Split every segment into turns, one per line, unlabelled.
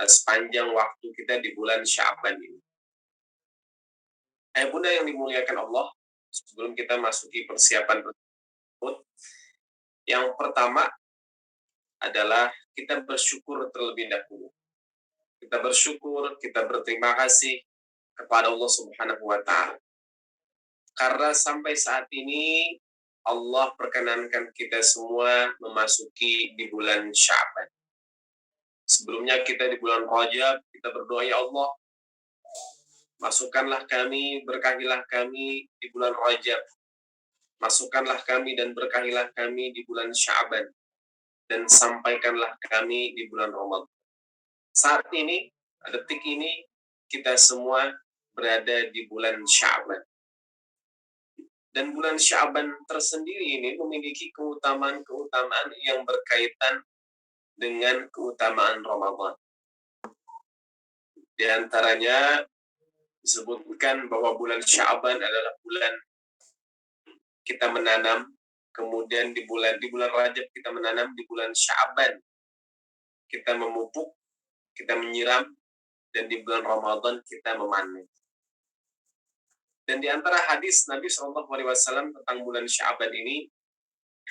sepanjang waktu kita di bulan Sya'ban ini. Bunda yang dimuliakan Allah, sebelum kita masuki persiapan tersebut, yang pertama adalah kita bersyukur terlebih dahulu. Kita bersyukur, kita berterima kasih kepada Allah Subhanahu wa Ta'ala. Karena sampai saat ini Allah perkenankan kita semua memasuki di bulan Sya'ban. Sebelumnya kita di bulan Rajab, kita berdoa, ya Allah, masukkanlah kami, berkahilah kami di bulan Rajab. Masukkanlah kami dan berkahilah kami di bulan Sya'ban. Dan sampaikanlah kami di bulan Ramadan. Saat ini, detik ini, kita semua berada di bulan Sya'ban. Dan bulan Sya'ban tersendiri ini memiliki keutamaan-keutamaan yang berkaitan dengan keutamaan Ramadan. Di antaranya disebutkan bahwa bulan Sya'ban adalah bulan kita menanam, kemudian di bulan Rajab kita menanam, di bulan Sya'ban kita memupuk, kita menyiram, dan di bulan Ramadan kita memanen. Dan di antara hadis Nabi SAW tentang bulan Sya'ban ini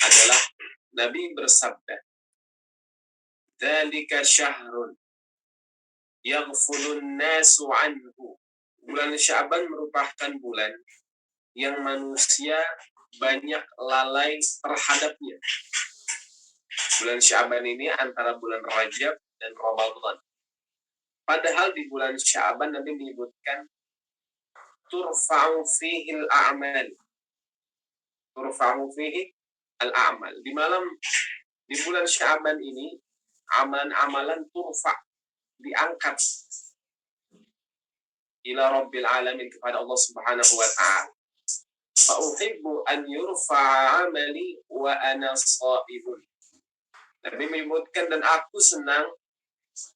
adalah Nabi bersabda, "Dzalika syahrun yaghfulun nasu anhu." Bulan Sya'ban merupakan bulan yang manusia banyak lalai terhadapnya. Bulan Sya'ban ini antara bulan Rajab dan Ramadan. Padahal di bulan Sya'ban Nabi menyebutkan turfa'u fihi al-a'mal. Turfa'u fihi al-a'mal. Di bulan Sya'ban ini amalan-amalan turfa, diangkat ila Rabbil Alamin, kepada Allah Subhanahu wa Ta'ala. Fa uhibbu an yurfa'a amali wa ana sha'ibun. Nabi menyebutkan, dan aku senang,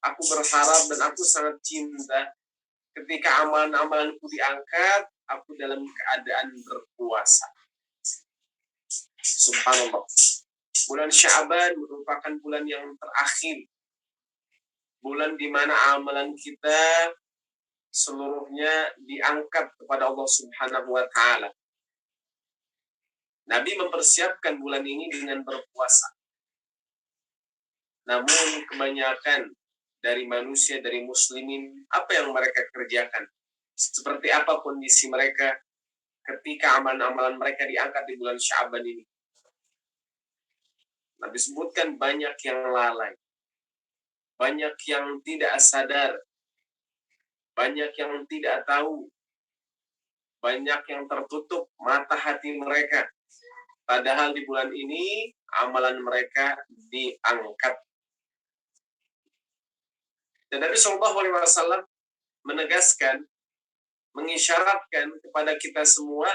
aku berharap, dan aku sangat cinta ketika amalan-amalanku diangkat, aku dalam keadaan berpuasa. Subhanallah. Bulan Sya'ban merupakan bulan yang terakhir. Bulan di mana amalan kita seluruhnya diangkat kepada Allah Subhanahu wa Ta'ala. Nabi mempersiapkan bulan ini dengan berpuasa. Namun kebanyakan dari manusia, dari muslimin, apa yang mereka kerjakan? Seperti apa kondisi mereka ketika amalan-amalan mereka diangkat di bulan Sya'ban ini? Nabi sebutkan banyak yang lalai, banyak yang tidak sadar, banyak yang tidak tahu, banyak yang tertutup mata hati mereka. Padahal di bulan ini amalan mereka diangkat. Dan Nabi SAW menegaskan, mengisyaratkan kepada kita semua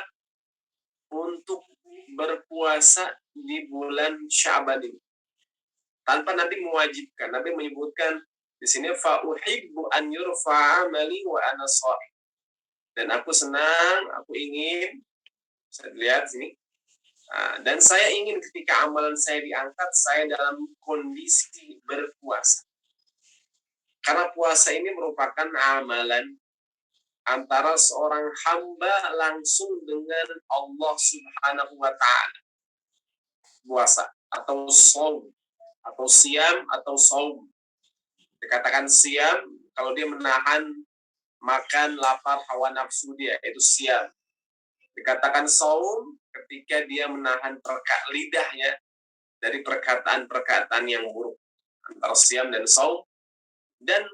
untuk berpuasa di bulan Sya'ban ini. Tanpa Nabi mewajibkan. Nabi menyebutkan di sini, fa uhibbu an yurfa'a amali wa ana sha'im. Dan aku senang, aku ingin, bisa dilihat sini. Dan saya ingin ketika amalan saya diangkat, saya dalam kondisi berpuasa. Karena puasa ini merupakan amalan antara seorang hamba langsung dengan Allah Subhanahu wa Ta'ala. Puasa atau shaum, atau siam atau saum. Dikatakan siam kalau dia menahan makan, lapar, hawa nafsu dia, itu siam. Dikatakan saum ketika dia menahan lidahnya dari perkataan-perkataan yang buruk. Antara siam dan saum. Dan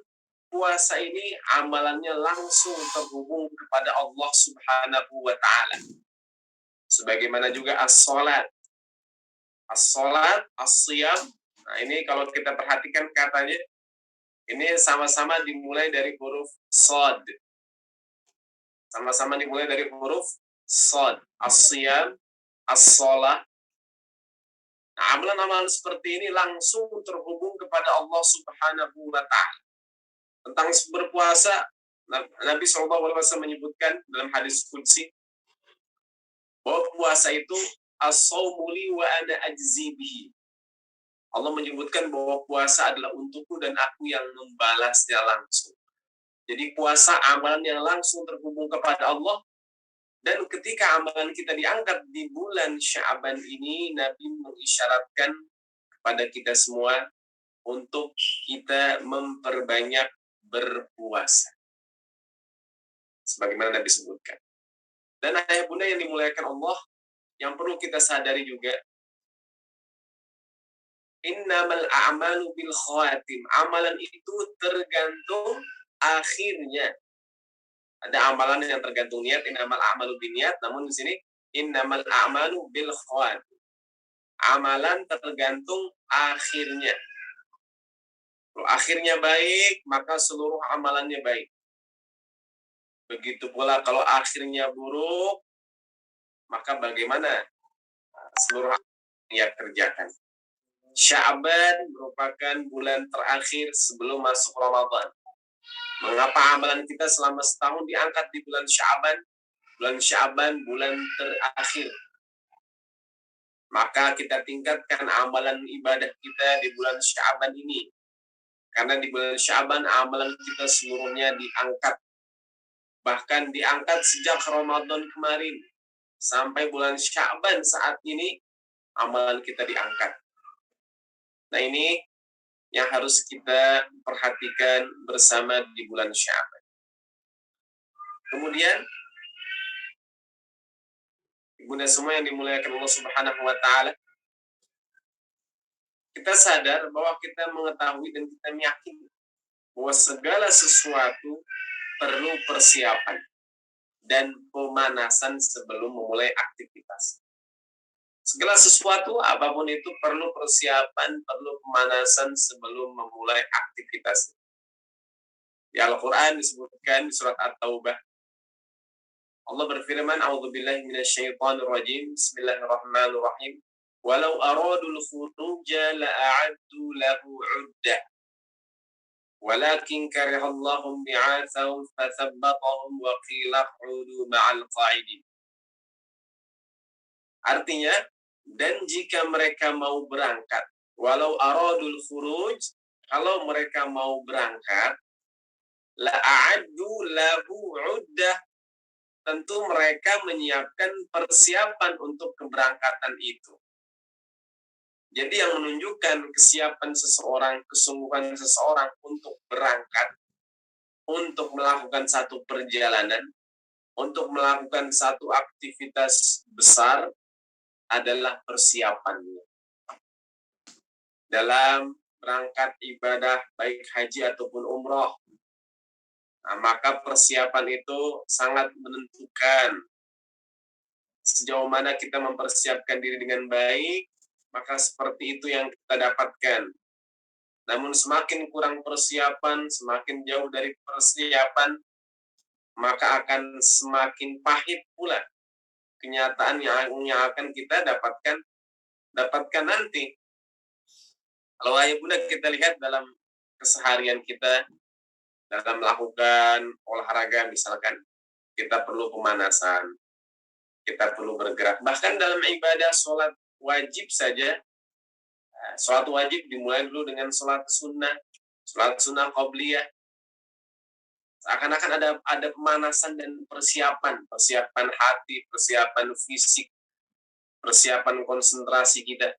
puasa ini amalannya langsung terhubung kepada Allah Subhanahu wa Ta'ala. Sebagaimana juga as-salat. As-salat, as-siyam. Nah, ini kalau kita perhatikan katanya, ini sama-sama dimulai dari huruf shad. Sama-sama dimulai dari huruf shad. As-siyam, as-salat. Nah, amalan-amalan seperti ini langsung terhubung kepada Allah Subhanahu wa Ta'ala. Tentang berpuasa, Nabi SAW menyebutkan dalam hadis qudsi bahwa puasa itu as-sawmu li wa ana ajzi bihi. Allah menyebutkan bahwa puasa adalah untukku dan aku yang membalasnya langsung. Jadi puasa amalan yang langsung terhubung kepada Allah, dan ketika amalan kita diangkat di bulan Sya'ban ini, Nabi mengisyaratkan kepada kita semua untuk kita memperbanyak berpuasa. Sebagaimana Nabi sebutkan. Dan ayah bunda yang dimuliakan Allah, yang perlu kita sadari juga, innamal a'malu bil khawatim. Amalan itu tergantung akhirnya. Ada amalan yang tergantung niat, innamal a'malu bin niat, namun di sini innamal a'malu bil khawatim. Amalan tergantung akhirnya. Kalau akhirnya baik, maka seluruh amalannya baik. Begitu pula kalau akhirnya buruk, maka bagaimana seluruh yang kerjakan. Sya'ban merupakan bulan terakhir sebelum masuk Ramadan. Mengapa amalan kita selama setahun diangkat di bulan Sya'ban? Bulan Sya'ban bulan terakhir. Maka kita tingkatkan amalan ibadah kita di bulan Sya'ban ini. Karena di bulan Sya'ban amalan kita seluruhnya diangkat. Bahkan diangkat sejak Ramadan kemarin sampai bulan Sya'ban saat ini amalan kita diangkat. Nah, ini yang harus kita perhatikan bersama di bulan Sya'ban. Kemudian, ibunda semua yang dimuliakan Allah Subhanahu wa taala, kita sadar bahwa kita mengetahui dan kita meyakini bahwa segala sesuatu perlu persiapan dan pemanasan sebelum memulai aktivitas. Segala sesuatu, apapun itu, perlu persiapan, perlu pemanasan sebelum memulai aktivitas. Di Al-Quran disebutkan di surat At-Taubah, Allah berfirman, A'udzubillahi minasyaitonir rajim, Bismillahirrahmanirrahim. Walau aradul khuruja la'a'addu lahu 'uddah. Walakin karihallahum bi'atsahum fathabbatahum wa qila q'udu ma'al qa'idin. Artinya, dan jika mereka mau berangkat, walau aradul khuruj, kalau mereka mau berangkat, la'a'addu lahu 'uddah, tentu mereka menyiapkan persiapan untuk keberangkatan itu. Jadi yang menunjukkan kesiapan seseorang, kesungguhan seseorang untuk berangkat, untuk melakukan satu perjalanan, untuk melakukan satu aktivitas besar adalah persiapannya. Dalam berangkat ibadah, baik haji ataupun umroh, nah, maka persiapan itu sangat menentukan sejauh mana kita mempersiapkan diri dengan baik, maka seperti itu yang kita dapatkan. Namun semakin kurang persiapan, semakin jauh dari persiapan, maka akan semakin pahit pula kenyataan yang akan kita dapatkan nanti. Kalau ayah bunda kita lihat dalam keseharian kita, dalam melakukan olahraga misalkan, kita perlu pemanasan, kita perlu bergerak. Bahkan dalam ibadah sholat wajib saja, sholat wajib dimulai dulu dengan sholat sunnah qobliyah. Seakan-akan ada pemanasan dan persiapan hati, persiapan fisik, persiapan konsentrasi kita.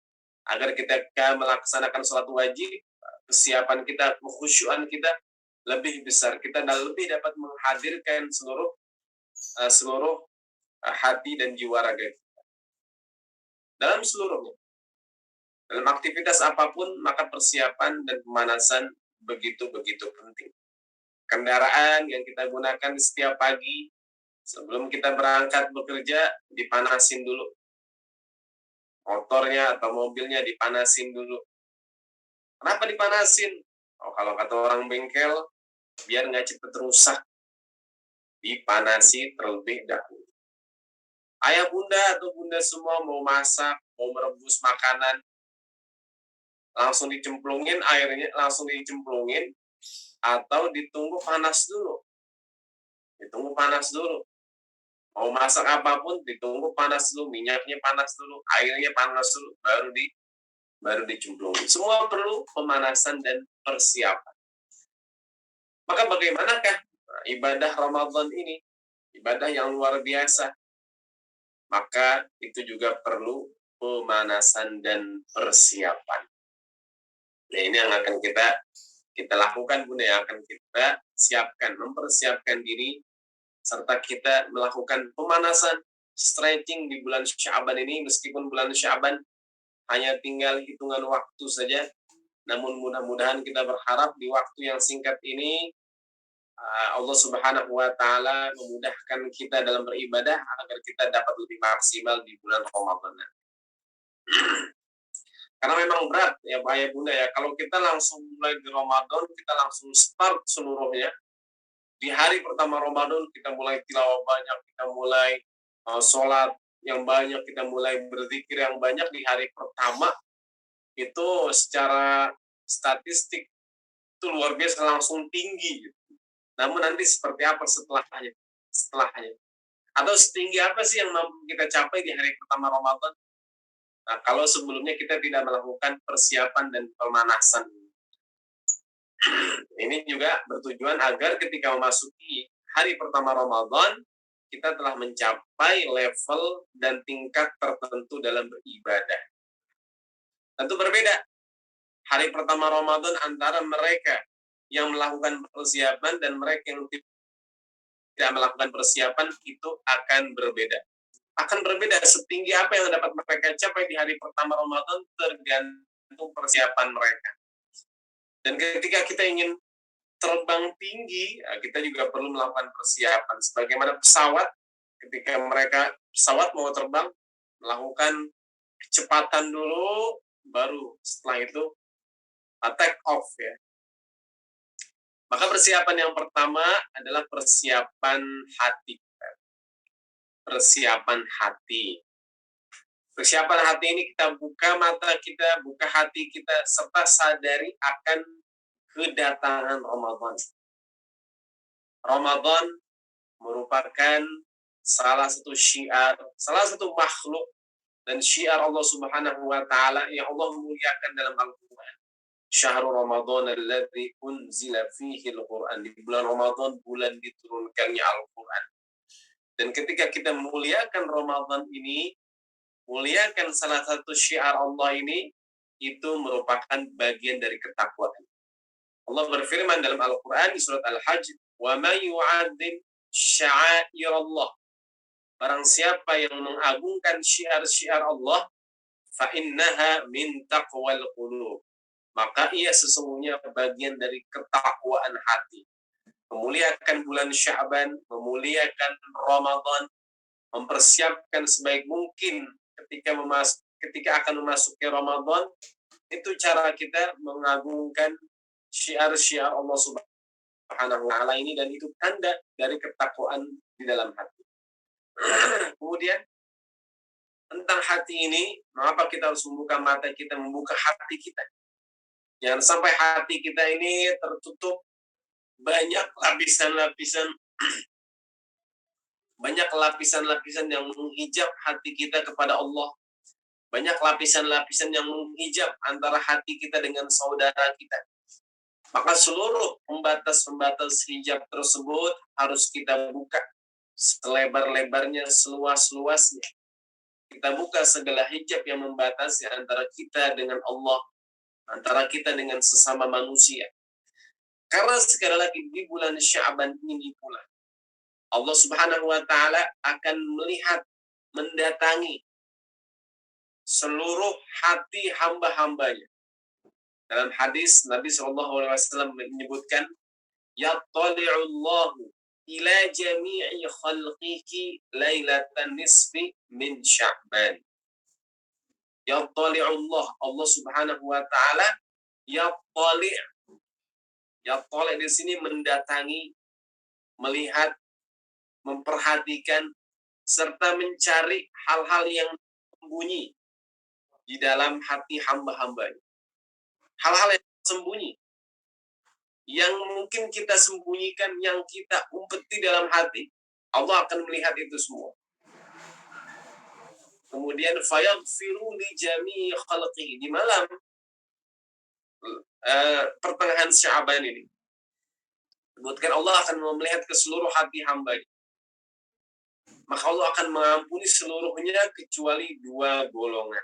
Agar kita melaksanakan sholat wajib, kesiapan kita, kekhusyuan kita lebih besar. Kita lebih dapat menghadirkan seluruh hati dan jiwa raga kita. Dalam seluruhnya. Dalam aktivitas apapun, maka persiapan dan pemanasan begitu-begitu penting. Kendaraan yang kita gunakan setiap pagi, sebelum kita berangkat bekerja, dipanasin dulu. Motornya atau mobilnya dipanasin dulu. Kenapa dipanasin? Kalau kata orang bengkel, biar nggak cepat rusak. Dipanasi terlebih dahulu. Ayah bunda atau bunda semua mau masak, mau merebus makanan, langsung dicemplungin airnya, langsung dicemplungin, atau ditunggu panas dulu. Ditunggu panas dulu. Mau masak apapun, ditunggu panas dulu, minyaknya panas dulu, airnya panas dulu, baru baru dicemplungi. Semua perlu pemanasan dan persiapan. Maka bagaimanakah ibadah Ramadan ini? Ibadah yang luar biasa. Maka itu juga perlu pemanasan dan persiapan. Nah, ini yang akan kita lakukan, Bunda, yang akan kita siapkan, mempersiapkan diri, serta kita melakukan pemanasan, stretching di bulan Sya'ban ini, meskipun bulan Sya'ban hanya tinggal hitungan waktu saja, namun mudah-mudahan kita berharap di waktu yang singkat ini, Allah Subhanahu wa Ta'ala memudahkan kita dalam beribadah agar kita dapat lebih maksimal di bulan Ramadan. Karena memang berat ya Pak ya Bunda ya, kalau kita langsung mulai di Ramadan, kita langsung start seluruhnya. Di hari pertama Ramadan kita mulai tilawah banyak, kita mulai sholat yang banyak, kita mulai berzikir yang banyak di hari pertama. Itu secara statistik itu luar biasa, langsung tinggi gitu. Namun nanti seperti apa setelahnya? Atau setinggi apa sih yang mampu kita capai di hari pertama Ramadan? Nah, kalau sebelumnya kita tidak melakukan persiapan dan pemanasan. Ini juga bertujuan agar ketika memasuki hari pertama Ramadan, kita telah mencapai level dan tingkat tertentu dalam beribadah. Tentu berbeda hari pertama Ramadan antara mereka yang melakukan persiapan dan mereka yang tidak melakukan persiapan, itu akan berbeda. Akan berbeda setinggi apa yang dapat mereka capai di hari pertama Ramadan tergantung persiapan mereka. Dan ketika kita ingin terbang tinggi, kita juga perlu melakukan persiapan. Sebagaimana pesawat, ketika pesawat mau terbang, melakukan kecepatan dulu, baru setelah itu take off ya. Maka persiapan yang pertama adalah persiapan hati. Persiapan hati. Persiapan hati ini kita buka mata kita, buka hati kita, serta sadari akan kedatangan Ramadan. Ramadan merupakan salah satu syiar, salah satu makhluk dan syiar Allah Subhanahu wa Ta'ala yang Allah muliakan dalam Al-Quran. Syahrul Ramadan alladzi unzila fihi al-Quran. Di bulan Ramadan, bulan diturunkannya Al-Quran. Dan ketika kita muliakan Ramadan ini, muliakan salah satu syiar Allah ini, itu merupakan bagian dari ketakwaan. Allah berfirman dalam Al-Quran di surat Al-Hajj, wa may yu'adzim sya'air Allah. Barang siapa yang mengagungkan syiar-syiar Allah, fa innaha min taqwal qulub. Maka ia sesungguhnya bagian dari ketakwaan hati. Memuliakan bulan Sya'ban, memuliakan Ramadan, mempersiapkan sebaik mungkin ketika akan memasuki Ramadan, itu cara kita mengagungkan syiar-syiar Allah Subhanahu wa Ta'ala ini, dan itu tanda dari ketakwaan di dalam hati. Kemudian tentang hati ini, mengapa kita harus membuka mata kita, membuka hati kita? Jangan sampai hati kita ini tertutup banyak lapisan-lapisan yang menghijab hati kita kepada Allah. Banyak lapisan-lapisan yang menghijab antara hati kita dengan saudara kita. Maka seluruh pembatas-pembatas hijab tersebut harus kita buka selebar-lebarnya, seluas-luasnya. Kita buka segala hijab yang membatasi antara kita dengan Allah, antara kita dengan sesama manusia. Karena sekali lagi di bulan Sya'ban ini pula, Allah Subhanahu wa Ta'ala akan melihat, mendatangi seluruh hati hamba-hambanya. Dalam hadis Nabi SAW menyebutkan, yattali'ullahu ila jami'i khalqihi lailatan nisfi min Sya'ban. Yattali'ullah, Allah Subhanahu wa Ta'ala, yattali' di sini mendatangi, melihat, memperhatikan, serta mencari hal-hal yang sembunyi di dalam hati hamba-hambanya. Hal-hal yang sembunyi, yang mungkin kita sembunyikan, yang kita umpeti dalam hati, Allah akan melihat itu semua. Kemudian fayaghfiru li jami'i khalqihi, di malam pertengahan Sya'ban ini. Sebutkan Allah akan melihat ke seluruh hati hamba. Maka Allah akan mengampuni seluruhnya kecuali dua golongan.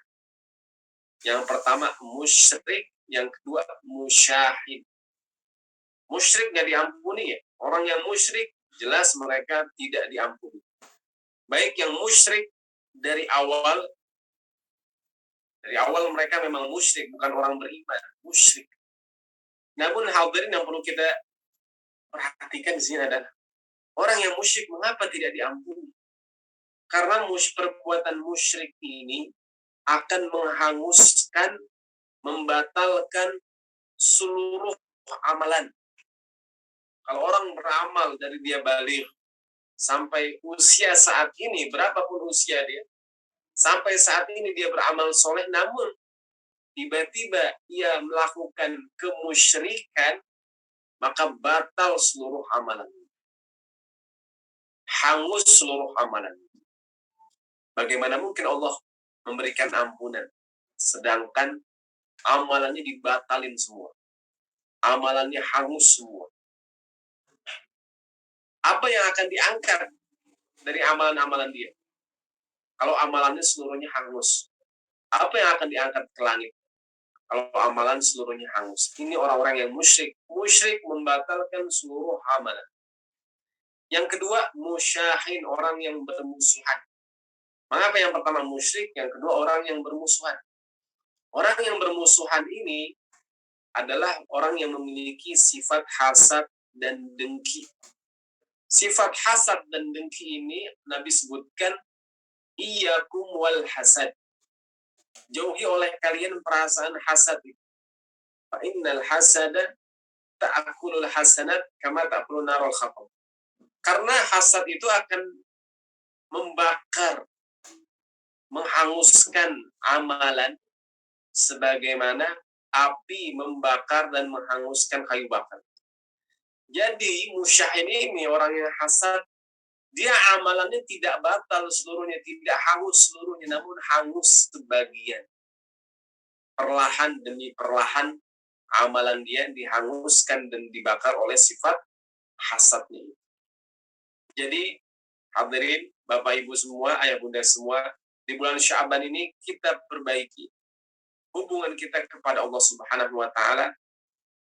Yang pertama musyrik, yang kedua musyahid. Musyrik nggak diampuni ya. Orang yang musyrik jelas mereka tidak diampuni. Baik yang musyrik dari awal mereka memang musyrik, bukan orang beriman, musyrik. Namun hadirin yang perlu kita perhatikan di sini adalah orang yang musyrik mengapa tidak diampuni? Karena perbuatan musyrik ini akan menghanguskan, membatalkan seluruh amalan. Kalau orang beramal dari dia balik sampai usia saat ini, berapapun usia dia, sampai saat ini dia beramal soleh, namun tiba-tiba ia melakukan kemusyrikan, maka batal seluruh amalan. Hangus seluruh amalan. Bagaimana mungkin Allah memberikan ampunan, sedangkan amalannya dibatalin semua. Amalannya hangus semua. Apa yang akan diangkat dari amalan-amalan dia? Kalau amalannya seluruhnya hangus, apa yang akan diangkat ke langit? Kalau amalan seluruhnya hangus. Ini orang-orang yang musyrik. Musyrik membatalkan seluruh amalan. Yang kedua, musyahin, orang yang bermusuhan. Mengapa yang pertama musyrik, yang kedua orang yang bermusuhan? Orang yang bermusuhan ini adalah orang yang memiliki sifat hasad dan dengki. Sifat hasad dan dengki ini Nabi sebutkan, iyyakum wal hasad. Jauhi oleh kalian perasaan hasad. Fa innal hasada ta'kulul hasanat kama ta'kulun narul khatam. Karena hasad itu akan membakar, menghanguskan amalan sebagaimana api membakar dan menghanguskan kayu bakar. Jadi musyahin ini orang yang hasad, dia amalannya tidak batal seluruhnya, tidak hangus seluruhnya, namun hangus sebagian. Perlahan demi perlahan amalan dia dihanguskan dan dibakar oleh sifat hasadnya. Jadi hadirin, Bapak Ibu semua, ayah bunda semua, di bulan Sya'ban ini kita perbaiki hubungan kita kepada Allah Subhanahu wa taala,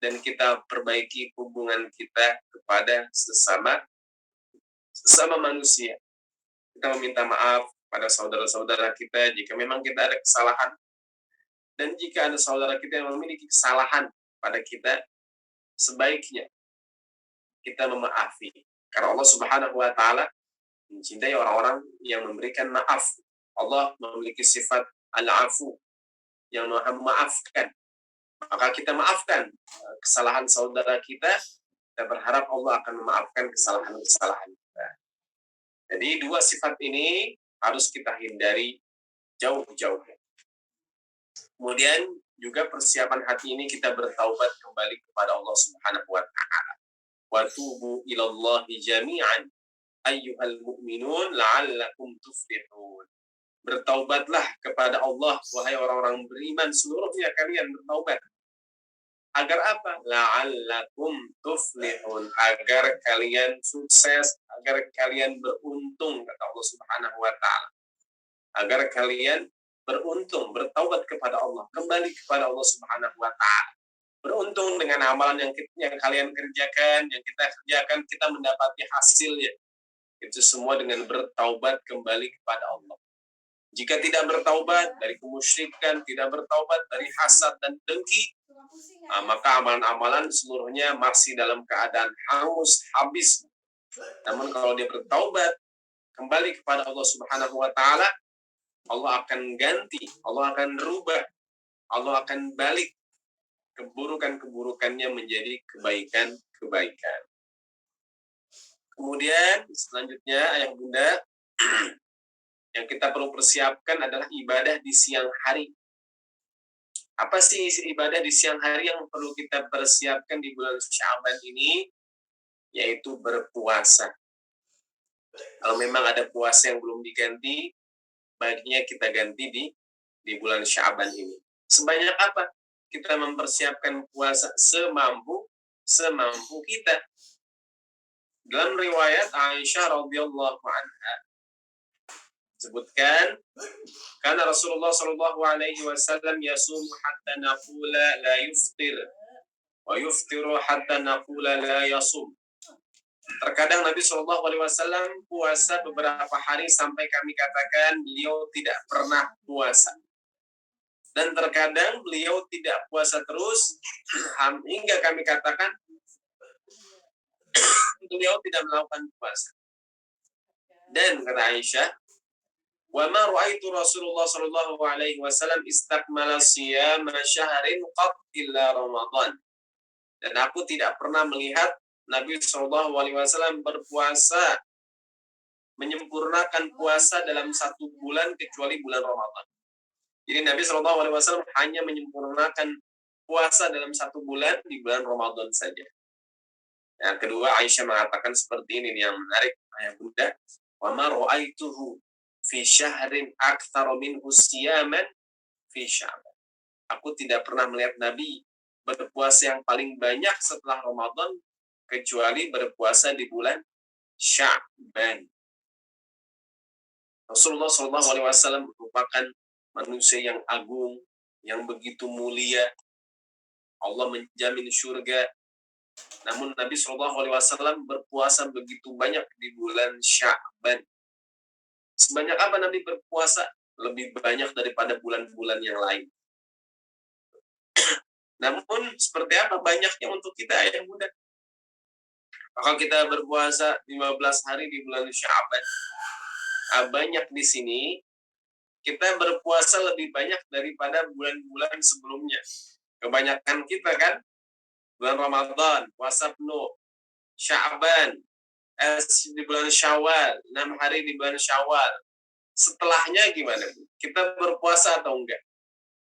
dan kita perbaiki hubungan kita kepada sesama manusia. Kita meminta maaf pada saudara-saudara kita jika memang kita ada kesalahan, dan jika ada saudara kita yang memiliki kesalahan pada kita, sebaiknya kita memaafi. Karena Allah Subhanahu wa taala mencintai orang-orang yang memberikan maaf. Allah memiliki sifat al-afu, yang Maha memaafkan. Maka kita maafkan kesalahan saudara kita, kita berharap Allah akan memaafkan kesalahan-kesalahan kita. Jadi dua sifat ini harus kita hindari jauh-jauh. Kemudian juga persiapan hati ini kita bertaubat kembali kepada Allah Subhanahu wa taala. Wa tubu ilallahi jami'an ayyuhal mu'minun la'allakum tuflihun. Bertaubatlah kepada Allah, wahai orang-orang beriman seluruhnya, kalian bertaubat. Agar apa? La'allakum tuflihun, agar kalian sukses, agar kalian beruntung, kata Allah Subhanahu wa taala. Agar kalian beruntung, bertaubat kepada Allah, kembali kepada Allah Subhanahu wa taala. Beruntung dengan amalan yang kalian kerjakan, yang kita kerjakan, kita mendapati hasilnya. Itu semua dengan bertaubat kembali kepada Allah. Jika tidak bertaubat dari kemusyrikan, tidak bertaubat dari hasad dan dengki, maka amalan-amalan seluruhnya masih dalam keadaan hangus, habis. Namun kalau dia bertaubat kembali kepada Allah Subhanahu wa taala, Allah akan ganti, Allah akan rubah, Allah akan balik keburukan-keburukannya menjadi kebaikan-kebaikan. Kemudian selanjutnya ayah bunda, yang kita perlu persiapkan adalah ibadah di siang hari. Apa sih ibadah di siang hari yang perlu kita persiapkan di bulan Sya'ban ini? Yaitu berpuasa. Kalau memang ada puasa yang belum diganti, baiknya kita ganti di bulan Sya'ban ini. Sebanyak apa kita mempersiapkan puasa semampu kita. Dalam riwayat Aisyah radhiyallahu anha sebutkan, karena Rasulullah sallallahu alaihi wasallam yasum hatta naqula la yuftir wa yuftiru hatta naqula la yasum. Terkadang Nabi Shallallahu Alaihi Wasallam puasa beberapa hari sampai kami katakan beliau tidak pernah puasa. Dan terkadang beliau tidak puasa terus hingga kami katakan beliau tidak melakukan puasa. Dan kata Aisyah, wa ma ra'aitu Rasulullah Shallallahu Alaihi Wasallam istakmala siyama syahrin qat illa Ramadan. Dan aku tidak pernah melihat Nabi Shallallahu Alaihi Wasallam berpuasa menyempurnakan puasa dalam satu bulan kecuali bulan Ramadan. Jadi Nabi Shallallahu Alaihi Wasallam hanya menyempurnakan puasa dalam satu bulan di bulan Ramadan saja. Yang kedua, Aisyah mengatakan seperti ini yang menarik, ayah bunda, wa ma ra'aituhu fi syahrin aktsara minhu siyaman fi Sya'ban. Aku tidak pernah melihat Nabi berpuasa yang paling banyak setelah Ramadan kecuali berpuasa di bulan Sya'ban. Rasulullah SAW merupakan manusia yang agung, yang begitu mulia. Allah menjamin surga. Namun Nabi SAW berpuasa begitu banyak di bulan Sya'ban. Sebanyak apa Nabi berpuasa? Lebih banyak daripada bulan-bulan yang lain. Namun seperti apa banyaknya untuk kita yang muda? Maka kita berpuasa 15 hari di bulan Sya'ban. Banyak di sini kita berpuasa lebih banyak daripada bulan-bulan sebelumnya. Kebanyakan kita kan bulan Ramadan, puasa penuh. Sya'ban, di bulan Syawal, 6 hari di bulan Syawal. Setelahnya gimana? Kita berpuasa atau enggak?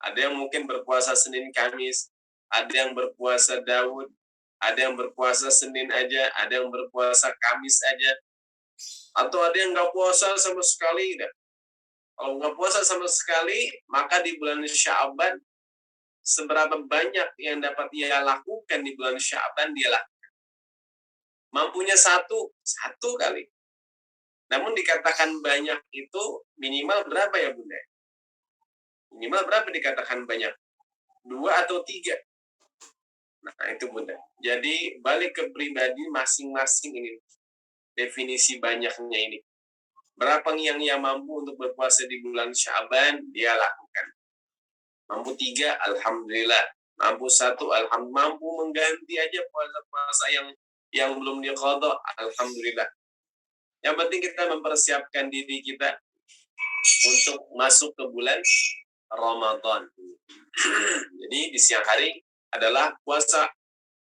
Ada yang mungkin berpuasa Senin Kamis, ada yang berpuasa Daud, ada yang berpuasa Senin aja, ada yang berpuasa Kamis aja, atau ada yang nggak puasa sama sekali. Kalau nggak puasa sama sekali, maka di bulan Sya'ban, seberapa banyak yang dapat ia lakukan di bulan Sya'ban, dia lakukan. Mampunya satu kali. Namun dikatakan banyak itu minimal berapa ya bunda? Minimal berapa dikatakan banyak? 2 atau 3. Nah itu bunda. Jadi balik ke pribadi masing-masing ini. Definisi banyaknya ini. Berapa yang ia mampu untuk berpuasa di bulan Sya'ban, dia lakukan. Mampu 3, alhamdulillah. Mampu 1, alhamdulillah. Mampu mengganti aja puasa-puasa yang belum diqadha, alhamdulillah. Yang penting kita mempersiapkan diri kita untuk masuk ke bulan Ramadan. Jadi di siang hari adalah puasa.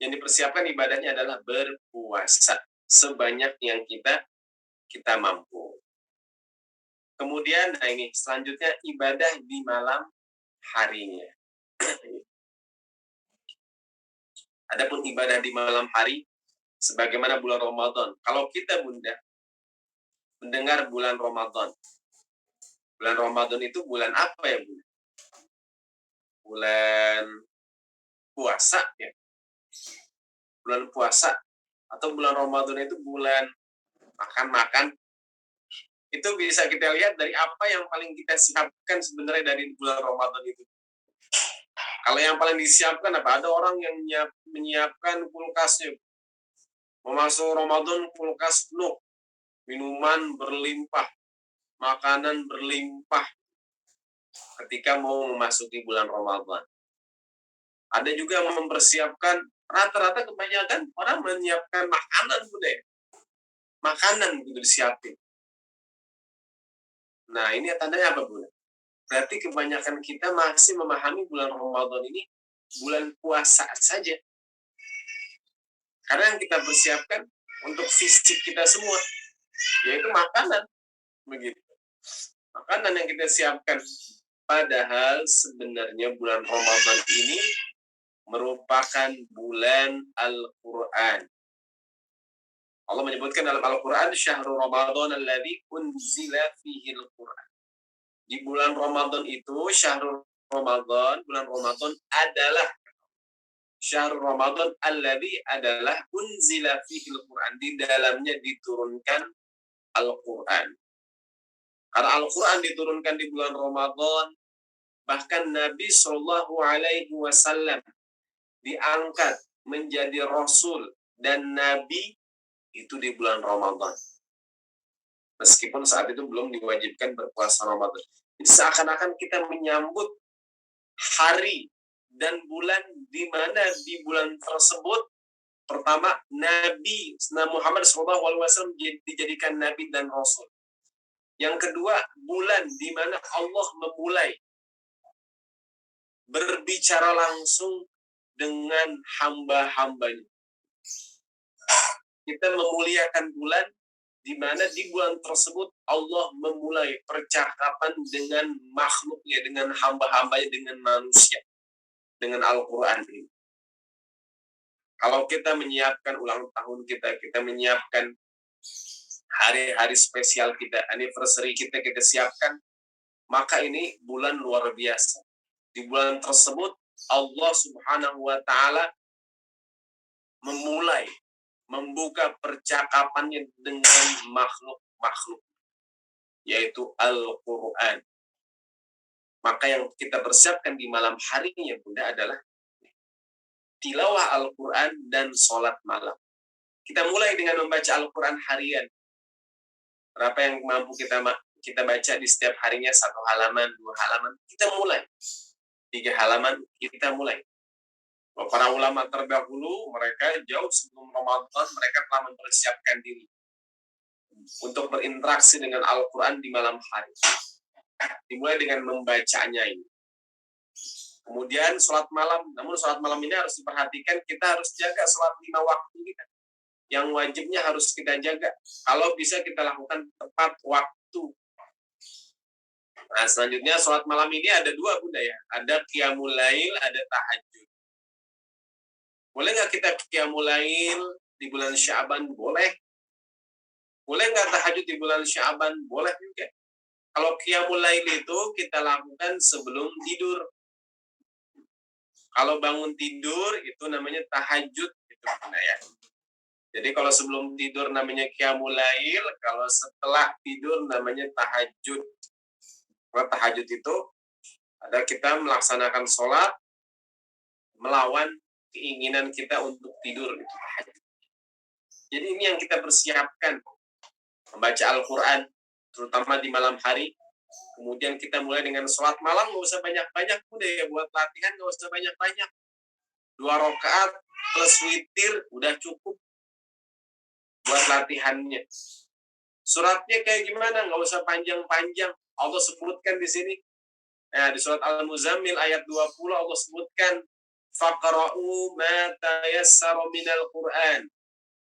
Yang dipersiapkan ibadahnya adalah berpuasa sebanyak yang kita mampu. Kemudian ini selanjutnya ibadah di malam harinya. Adapun ibadah di malam hari sebagaimana bulan Ramadan. Kalau kita bunda mendengar bulan Ramadan. Bulan Ramadan itu bulan apa ya bunda? Bulan puasa ya. Bulan puasa atau bulan Ramadan itu bulan makan-makan. Itu bisa kita lihat dari apa yang paling kita siapkan sebenarnya dari bulan Ramadan itu. Kalau yang paling disiapkan apa? Ada orang yang menyiapkan kulkasnya. Mau masuk Ramadan kulkas penuh. Minuman berlimpah. Makanan berlimpah. Ketika mau memasuki bulan Ramadan. Ada juga yang mempersiapkan, rata-rata kebanyakan orang menyiapkan makanan bunda. Makanan gitu disiapin. Nah ini tandanya apa bunda? Berarti kebanyakan kita masih memahami bulan Ramadan ini bulan puasa saja. Karena yang kita persiapkan untuk fisik kita semua, yaitu makanan. Begitu. Makanan yang kita siapkan. Padahal sebenarnya bulan Ramadan ini merupakan bulan Al-Quran. Allah menyebutkan dalam Al-Quran, Syahrul Ramadan alladzi unzila fihi Al-Quran. Di bulan Ramadan itu, syahrul Ramadan, bulan Ramadan adalah syahrul Ramadan alladzi adalah unzila fihi al-Qur'an, di dalamnya diturunkan Al-Qur'an. Karena Al-Qur'an diturunkan di bulan Ramadan, bahkan Nabi Shallallahu alaihi wasallam diangkat menjadi rasul dan nabi itu di bulan Ramadan. Meskipun saat itu belum diwajibkan berpuasa Ramadan. Jadi seakan-akan kita menyambut hari dan bulan di mana di bulan tersebut pertama Nabi Muhammad SAW dijadikan Nabi dan Rasul. Yang kedua, bulan di mana Allah memulai berbicara langsung dengan hamba-hambanya. Kita memuliakan bulan di mana di bulan tersebut Allah memulai percakapan dengan makhluknya, dengan hamba-hambanya, dengan manusia, dengan Al-Quran ini. Kalau kita menyiapkan ulang tahun kita menyiapkan hari-hari spesial kita, anniversary kita siapkan, maka ini bulan luar biasa. Di bulan tersebut Allah Subhanahu wa Ta'ala membuka percakapannya dengan makhluk-makhluk, yaitu Al-Quran. Maka yang kita persiapkan di malam harinya, Bunda, adalah tilawah Al-Quran dan sholat malam. Kita mulai dengan membaca Al-Quran harian. Berapa yang mampu kita baca di setiap harinya, 1 halaman, 2 halaman, kita mulai. 3 halaman, kita mulai. Para ulama terdahulu, mereka jauh sebelum Ramadan, mereka telah mempersiapkan diri untuk berinteraksi dengan Al-Quran di malam hari. Dimulai dengan membacanya ini. Kemudian sholat malam, namun sholat malam ini harus diperhatikan, kita harus jaga sholat 5 waktu kita. Yang wajibnya harus kita jaga. Kalau bisa kita lakukan tepat waktu. Nah, selanjutnya sholat malam ini ada 2, Bunda, ya. Ada qiyamul lail, ada tahajud. Boleh nggak kita qiyamul lail di bulan Sya'ban? Boleh. Boleh nggak tahajud di bulan Sya'ban? Boleh juga. Kalau qiyamul lail itu kita lakukan sebelum tidur. Kalau bangun tidur itu namanya tahajud, gitu, Bunda, ya. Jadi kalau sebelum tidur namanya qiyamul lail, kalau setelah tidur namanya tahajud. Karena tahajud itu ada kita melaksanakan sholat melawan keinginan kita untuk tidur, gitu. Jadi ini yang kita persiapkan, membaca Al-Quran terutama di malam hari. Kemudian kita mulai dengan sholat malam, nggak usah banyak-banyak, udah ya, buat latihan nggak usah banyak-banyak. 2 rakaat plus witir udah cukup buat latihannya. Suratnya kayak gimana? Nggak usah panjang-panjang. Allah sebutkan di sini. Nah, di surat Al-Muzammil ayat 20 Allah sebutkan faqra'u ma tayassara minal Qur'an.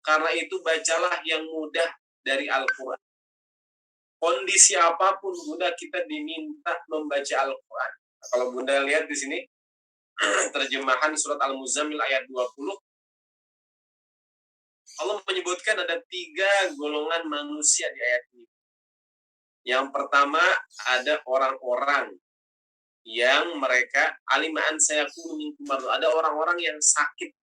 Karena itu bacalah yang mudah dari Al-Qur'an. Kondisi apapun Bunda kita diminta membaca Al-Qur'an. Nah, kalau Bunda lihat di sini terjemahan surat Al-Muzammil ayat 20, Allah menyebutkan ada 3 golongan manusia di ayat ini. Yang pertama ada orang-orang yang mereka alimaan sayakunu minkum marad, ada orang-orang yang sakit.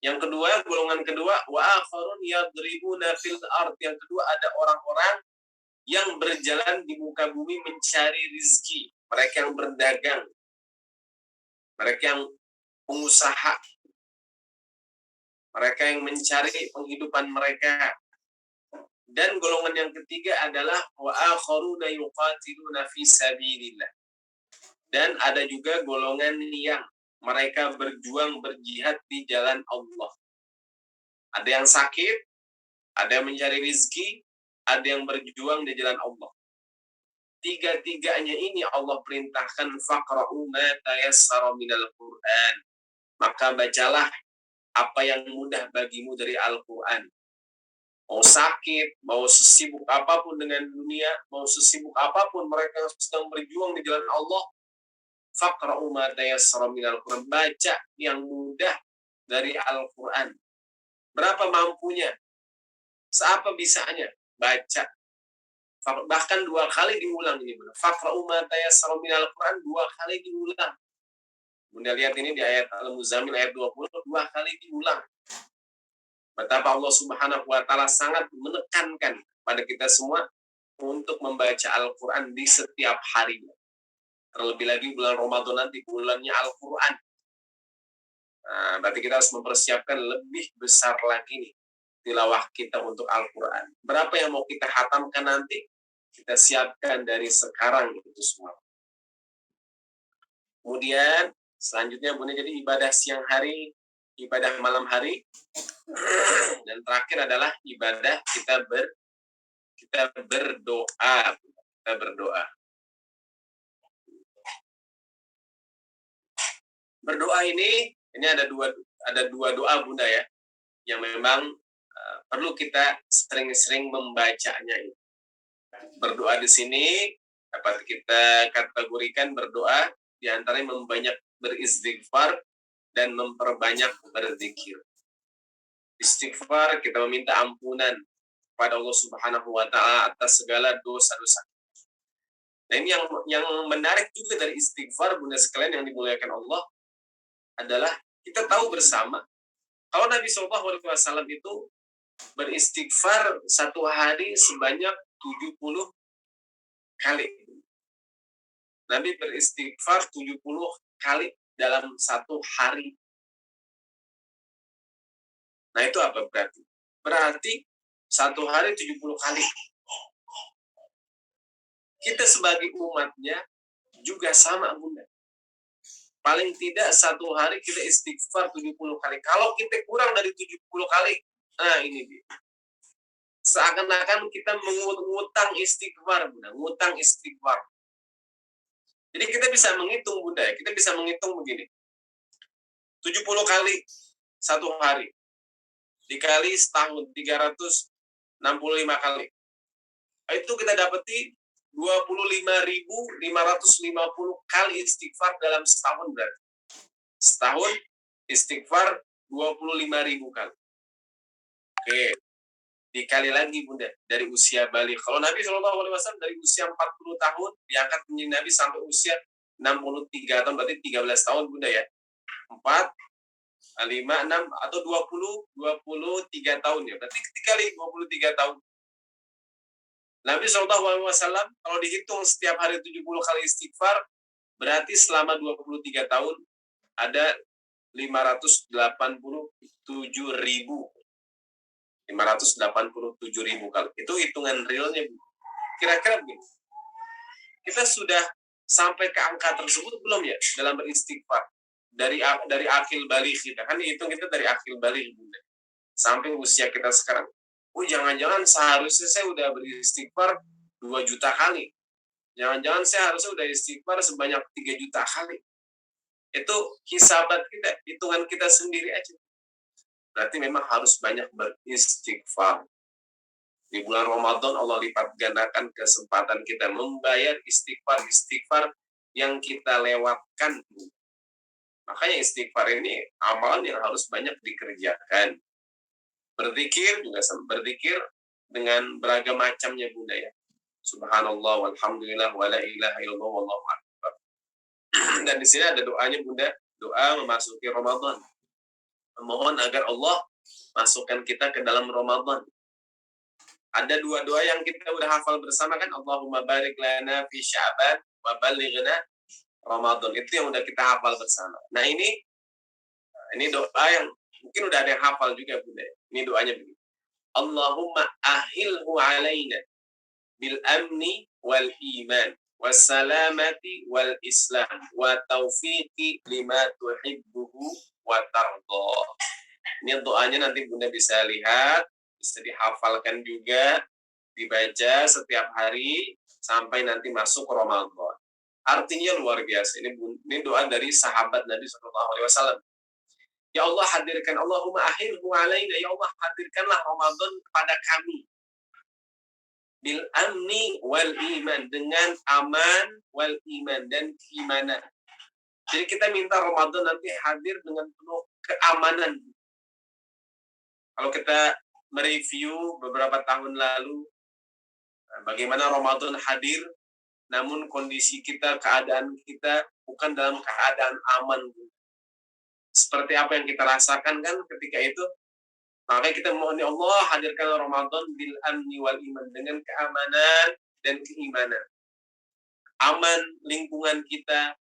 Yang kedua, golongan kedua, wa akharun yadribuna fil ard. Yang kedua ada orang-orang yang berjalan di muka bumi mencari rizki. Mereka yang berdagang. Mereka yang pengusaha. Mereka yang mencari penghidupan mereka. Dan golongan yang ketiga adalah wa akharuna yuqatiluna fi sabilillah. Dan ada juga golongan yang mereka berjuang berjihad di jalan Allah. Ada yang sakit, ada yang mencari rezeki, ada yang berjuang di jalan Allah. 3-tiganya ini Allah perintahkan faqra'u ma tayassara minal Qur'an. Maka bacalah apa yang mudah bagimu dari Al-Quran. Mau sakit, mau sesibuk apapun dengan dunia, mau sesibuk apapun mereka sedang berjuang di jalan Allah, faqra'u ma tayassara minal Qur'an. Baca yang mudah dari Al-Quran. Berapa mampunya? Seapa bisanya? Baca. Bahkan 2 kali diulang ini, Bunda. Faqra'u ma tayassara minal Qur'an, 2 kali diulang. Bunda lihat ini di ayat Al-Muzammil ayat 20, 2 kali diulang. Betapa Allah Subhanahu wa taala sangat menekankan pada kita semua untuk membaca Al-Qur'an di setiap harinya. Terlebih lagi bulan Ramadan nanti, bulannya Al-Qur'an. Nah, berarti kita harus mempersiapkan lebih besar lagi nih tilawah kita untuk Al-Qur'an. Berapa yang mau kita hatamkan nanti? Kita siapkan dari sekarang itu semua. Kemudian selanjutnya Bunda, jadi ibadah siang hari, ibadah malam hari, dan terakhir adalah ibadah kita berdoa. Kita berdoa. Berdoa ini ada dua doa Bunda ya, yang memang perlu kita sering-sering membacanya. Berdoa di sini dapat kita kategorikan berdoa di antaranya membanyak beristighfar dan memperbanyak berzikir. Istighfar, kita meminta ampunan kepada Allah Subhanahu wa taala atas segala dosa-dosa. Nah, ini yang menarik juga dari istighfar Bunda sekalian yang dimuliakan Allah adalah kita tahu bersama kalau Nabi SAW itu beristighfar satu hari sebanyak 70 kali. Nabi beristighfar 70 kali dalam satu hari. Nah, itu apa berarti? Berarti satu hari 70 kali. Kita sebagai umatnya juga sama, Bunda. Paling tidak satu hari kita istighfar 70 kali. Kalau kita kurang dari 70 kali, nah ini dia. Seakan-akan kita mengutang istighfar, Bunda. Ngutang istighfar. Jadi kita bisa menghitung, Bunda. Kita bisa menghitung begini. 70 kali satu hari. Dikali setahun, 365 kali. Itu kita dapati 25.550 kali istighfar dalam setahun berarti. Setahun istighfar 25.000 kali. Oke. Dikali lagi Bunda dari usia balik. Kalau Nabi SAW dari usia 40 tahun diangkat menjadi Nabi sampai usia 63 tahun, berarti 13 tahun Bunda ya. 4, 5, 6 atau 23 tahun ya. Berarti dikali 23 tahun. Nabi SAW kalau dihitung setiap hari 70 kali istighfar, berarti selama 23 tahun ada 587.000 kali. Itu hitungan realnya, Bu. Kira-kira begini. Kita sudah sampai ke angka tersebut belum ya dalam beristighfar? Dari akil baligh kita. Kan dihitung kita dari akil baligh, Bunda. Sampai usia kita sekarang. Jangan-jangan seharusnya saya udah beristighfar 2 juta kali. Jangan-jangan saya harusnya udah istighfar sebanyak 3 juta kali. Itu hisabat kita, hitungan kita sendiri aja. Berarti memang harus banyak beristighfar. Di bulan Ramadan Allah lipat gandakan kesempatan kita membayar istighfar yang kita lewatkan. Makanya istighfar ini amalan yang harus banyak dikerjakan. Berzikir juga berzikir dengan beragam macamnya Bunda ya. Subhanallah walhamdulillah wala ilaha illallah wallahu akbar. Dan di sini ada doanya Bunda, doa memasuki Ramadan. Memohon agar Allah masukkan kita ke dalam Ramadan. Ada 2 doa yang kita udah hafal bersama kan, Allahumma barik lana fi Sya'ban wa ballighna Ramadan. Itu yang udah kita hafal bersama. Nah, ini doa yang mungkin udah ada yang hafal juga Bunda. Ini doanya begini. Allahumma ahilhu alaina bil amni wal iman was salamati wal islam wa taufiqi lima tuhibbuhu wa tarda. Ini doanya nanti Bunda bisa lihat, bisa dihafalkan juga, dibaca setiap hari sampai nanti masuk Ramadan. Artinya luar biasa. Ini doa dari sahabat Nabi SAW. Ya Allah hadirkan, Allahumma ahilhu alaina, ya Allah hadirkanlah Ramadan kepada kami. Bil amni wal iman, dengan aman wal iman dan keimanan. Jadi kita minta Ramadan nanti hadir dengan penuh keamanan. Kalau kita mereview beberapa tahun lalu, Bagaimana Ramadan hadir, namun kondisi kita, keadaan kita bukan dalam keadaan aman. Seperti apa yang kita rasakan kan ketika itu, makanya kita mohon ya Allah hadirkan Ramadan bil amni wal iman, dengan keamanan dan keimanan. Aman lingkungan kita,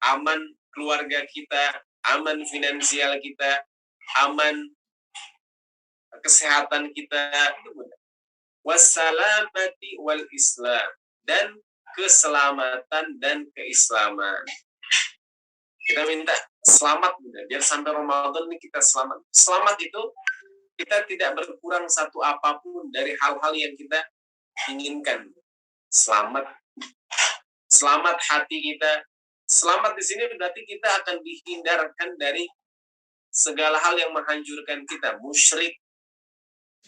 aman keluarga kita, aman finansial kita, aman kesehatan kita, wassalamati wal islam, dan keselamatan dan keislaman. Kita minta selamat, biar sampai Ramadan ini kita selamat. Selamat itu kita tidak berkurang satu apapun dari hal-hal yang kita inginkan. Selamat, selamat hati kita. Selamat di sini berarti kita akan dihindarkan dari segala hal yang menghancurkan kita. Musyrik,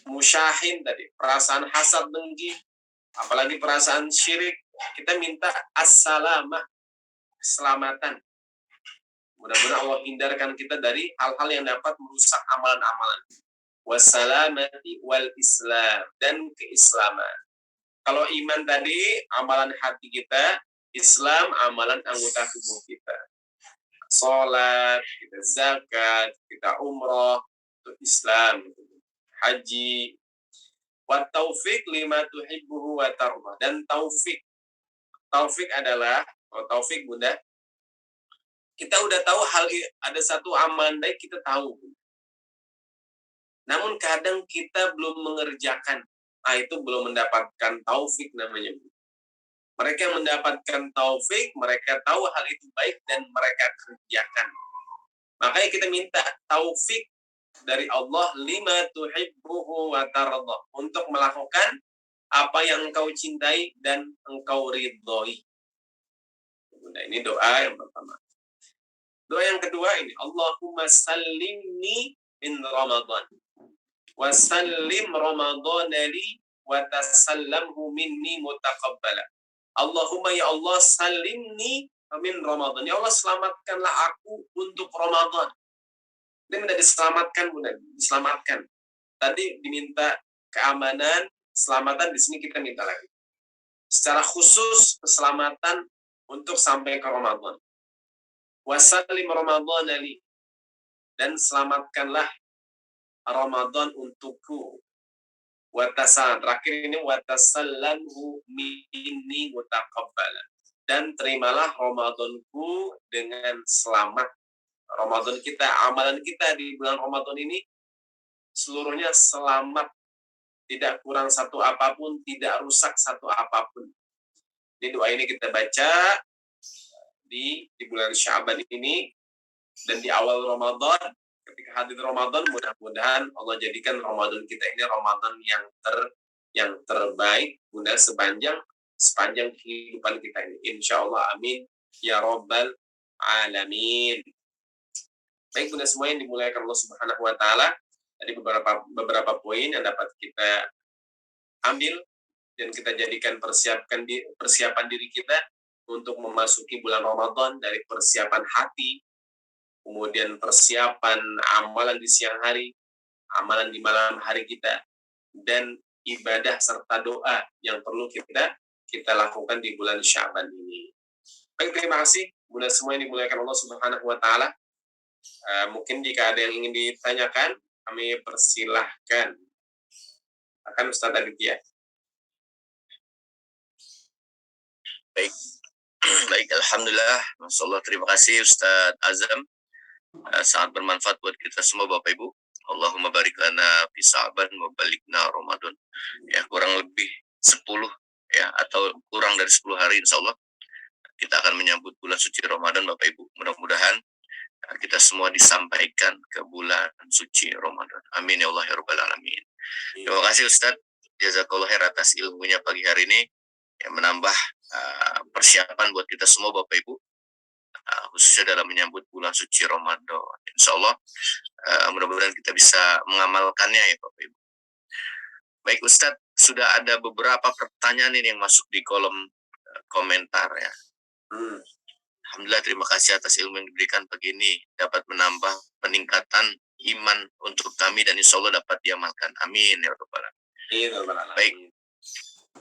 musyahin tadi, perasaan hasad, dengki, apalagi perasaan syirik. Kita minta as-salamah, keselamatan. Mudah-mudahan Allah hindarkan kita dari hal-hal yang dapat merusak amalan-amalan. Wassalamati wal islam, dan keislaman. Kalau iman tadi, amalan hati kita. Islam, amalan anggota tubuh kita. Salat, kita zakat, kita umroh, itu Islam. Haji. Wa taufiq lima tuhibbuhu wa tardah. Dan taufik. Taufik adalah, taufik Bunda, kita udah tahu hal ada satu amalan baik, kita tahu. Namun kadang kita belum mengerjakan. Itu belum mendapatkan taufik namanya. Mereka yang mendapatkan taufik, mereka tahu hal itu baik dan mereka kerjakan. Makanya kita minta taufik dari Allah, lima tuhibbuhu wa tardah, untuk melakukan apa yang engkau cintai dan engkau ridhoi. Nah, ini doa yang pertama. Doa yang kedua ini, Allahumma sallimni min Ramadan wa sallim Ramadan li wa tasallamhu minni mutaqabbala. Allahumma ya Allah sallimni min Ramadan. Ya Allah selamatkanlah aku untuk Ramadan. Ini tidak diselamatkan, Bunda, diselamatkan. Tadi diminta keamanan, keselamatan, di sini kita minta lagi. Secara khusus keselamatan untuk sampai ke Ramadan. Wasallim Ramadan li, dan selamatkanlah Ramadan untukku. Watasan, terakhir ini watasallamhu minni mutaqabbala, dan terimalah Ramadanku dengan selamat. Ramadan kita, amalan kita di bulan Ramadan ini seluruhnya selamat, tidak kurang satu apapun, tidak rusak satu apapun. Jadi doa ini kita baca di bulan Sya'ban ini dan di awal Ramadan. Ketika hadir Ramadan, mudah-mudahan Allah jadikan Ramadan kita ini Ramadan yang terbaik, Bunda, sepanjang kehidupan kita ini. Insya Allah, amin ya Rabbal alamin. Baik Bunda semua yang dimuliakan Allah Subhanahu wa Ta'ala, tadi beberapa poin yang dapat kita ambil dan kita jadikan persiapan diri kita untuk memasuki bulan Ramadan, dari persiapan hati, kemudian persiapan amalan di siang hari, amalan di malam hari kita, dan ibadah serta doa yang perlu kita lakukan di bulan Sya'ban ini. Baik, terima kasih Bunda semua yang dimuliakan Allah Subhanahu wa Ta'ala. Mungkin jika ada yang ingin ditanyakan, kami persilahkan. Akan Ustaz Aditya.
Baik, alhamdulillah, masyaallah, terima kasih Ustaz Azam. Sangat bermanfaat buat kita semua Bapak Ibu. Allahumma barik lana fi Sya'ban wa balikna Ramadan. Ya, kurang lebih 10 ya, atau kurang dari 10 hari insyaallah kita akan menyambut bulan suci Ramadan Bapak Ibu. Mudah-mudahan kita semua disampaikan ke bulan suci Ramadan. Amin ya Allah ya rabbal alamin. Terima kasih Ustaz. Jazakallahu khair atas ilmunya pagi hari ini, yang menambah persiapan buat kita semua Bapak Ibu, khususnya dalam menyambut bulan suci Ramadan. Insya Allah mudah-mudahan kita bisa mengamalkannya ya Bapak Ibu. Baik Ustadz, sudah ada beberapa pertanyaan ini yang masuk di kolom komentar ya. Alhamdulillah, terima kasih atas ilmu yang diberikan pagi ini, dapat menambah peningkatan iman untuk kami dan insya Allah dapat diamalkan. Amin ya rabbal alamin. Baik,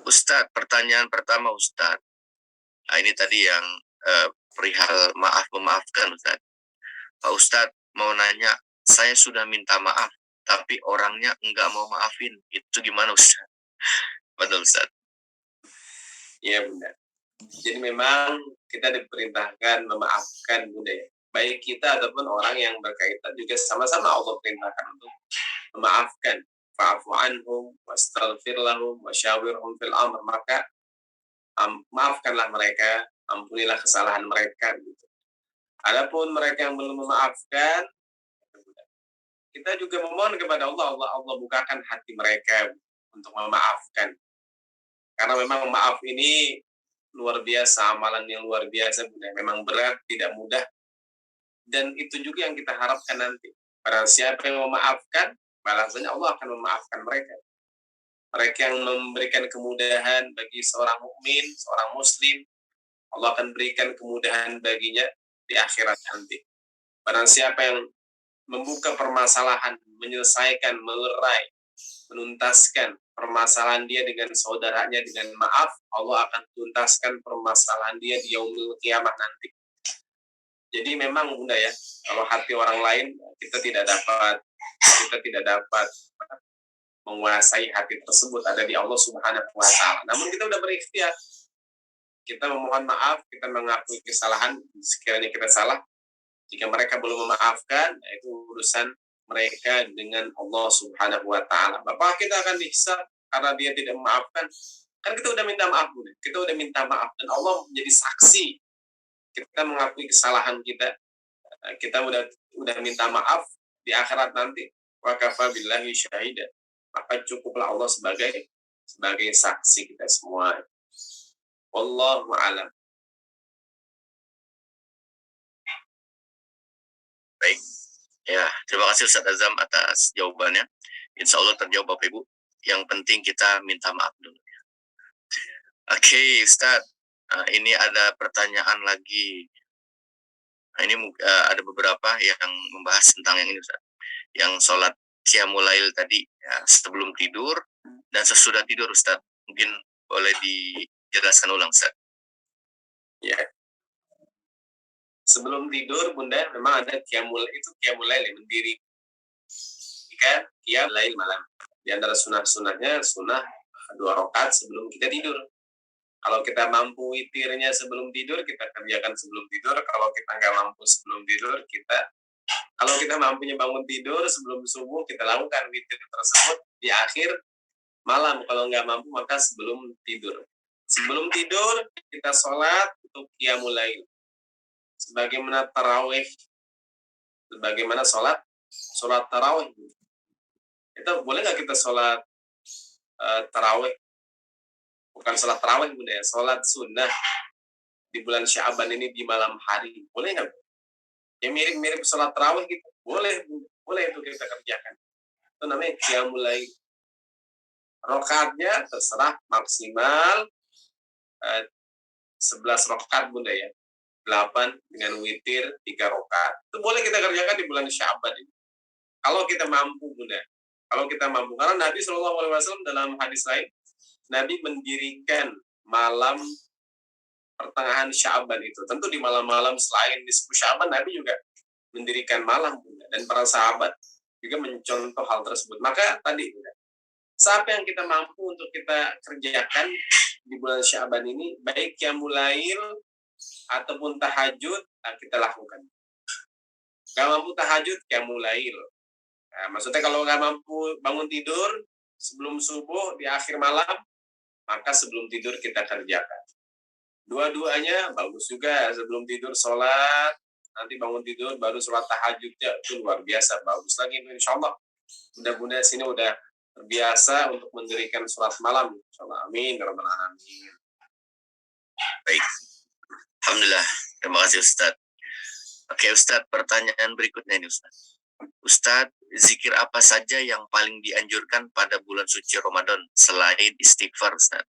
Ustadz, pertanyaan pertama Ustadz. Nah, ini tadi yang perihal memaafkan Ustadz. Pak Ustadz mau nanya, saya sudah minta maaf, tapi orangnya enggak mau maafin. Itu gimana Ustadz? Betul Ustadz.
Ya Bunda. Jadi memang kita diperintahkan memaafkan Bunda ya. Baik kita ataupun orang yang berkaitan juga sama-sama Allah perintahkan untuk memaafkan. Fa'fu anhum wastaghfir lahum wasyawirhum fil amr. Maka maafkanlah mereka, ampunilah kesalahan mereka gitu. Adapun mereka yang belum memaafkan, kita juga memohon kepada Allah bukakan hati mereka untuk memaafkan. Karena memang maaf ini luar biasa, amalan yang luar biasa, memang berat, tidak mudah, dan itu juga yang kita harapkan nanti. Pada siapa yang memaafkan, balasannya Allah akan memaafkan mereka. Mereka yang memberikan kemudahan bagi seorang mukmin, seorang muslim, Allah akan berikan kemudahan baginya di akhirat nanti. Pada siapa yang membuka permasalahan, menyelesaikan, melerai, menuntaskan permasalahan dia dengan saudaranya dengan maaf, Allah akan tuntaskan permasalahan dia di yaumil kiamah nanti. Jadi memang Bunda ya, kalau hati orang lain kita tidak dapat menguasai hati tersebut, ada di Allah Subhanahu wa taala. Namun kita udah berikhtiar. Kita memohon maaf, kita mengakui kesalahan sekiranya kita salah. Jika mereka belum memaafkan, itu urusan mereka dengan Allah Subhanahu wa taala. Bapak kita akan dihisab karena dia tidak memaafkan. Kan kita udah minta maaf, Bunda. Kita udah minta maaf dan Allah menjadi saksi. Kita mengakui kesalahan kita. Kita udah minta maaf di akhirat nanti. Wa kafa billahi syahida. Maka cukuplah Allah sebagai saksi kita semua. Wallahu a'lam.
Baik. Ya, terima kasih Ustadz Azam atas jawabannya. Insya Allah terjawab Bapak Ibu. Yang penting kita minta maaf dulu. Oke, Ustadz. Ini ada pertanyaan lagi. Nah, ini ada beberapa yang membahas tentang yang ini Ustadz. Yang sholat qiyamul lail tadi ya, sebelum tidur dan sesudah tidur Ustadz. Mungkin boleh dijelaskan ulang Ustadz.
Ya. Sebelum tidur Bunda memang ada qiyamul lail, mendiri. Kan qiyam lail malam. Di antara sunah-sunahnya sunnah 2 rakaat sebelum kita tidur. Kalau kita mampu witirnya sebelum tidur, kita kerjakan sebelum tidur. Kalau kita nggak mampu sebelum tidur, kalau kita mampunya bangun tidur sebelum subuh, kita lakukan witir tersebut di akhir malam. Kalau nggak mampu, maka sebelum tidur. Sebelum tidur, kita sholat untuk qiyamul lail. Sebagaimana tarawih, sebagaimana sholat tarawih. Itu boleh nggak kita sholat tarawih? Bukan sholat tarawih Bunda ya, sholat sunnah di bulan Sya'ban ini di malam hari. Boleh nggak? Ya mirip-mirip sholat tarawih gitu. Boleh itu kita kerjakan. Itu namanya qiyamul lail. Rakaatnya terserah maksimal 11 rakaat Bunda ya. 8 dengan witir 3 rakaat. Itu boleh kita kerjakan di bulan Sya'ban ini. Kalau kita mampu Bunda. Kalau kita mampu. Karena Nabi SAW dalam hadis lain, Nabi mendirikan malam pertengahan Sya'ban itu. Tentu di malam-malam selain di 10 Sya'ban, Nabi juga mendirikan malam. Dan para sahabat juga mencontoh hal tersebut. Maka tadi, siapa yang kita mampu untuk kita kerjakan di bulan Sya'ban ini, baik qiyamul lail ataupun tahajud, kita lakukan. Gak mampu tahajud, qiyamul lail. Nah, maksudnya kalau gak mampu bangun tidur sebelum subuh di akhir malam, maka sebelum tidur kita kerjakan. Dua-duanya bagus juga. Sebelum tidur sholat, nanti bangun tidur baru sholat tahajudnya, itu luar biasa bagus lagi insya Allah. Mudah-mudahan sini udah terbiasa untuk mendirikan sholat malam. Insyaallah. Amin. Amin.
Baik. Alhamdulillah. Terima kasih Ustadz. Oke Ustadz, pertanyaan berikutnya ini Ustadz. Ustadz, zikir apa saja yang paling dianjurkan pada bulan suci Ramadan selain istighfar Ustadz?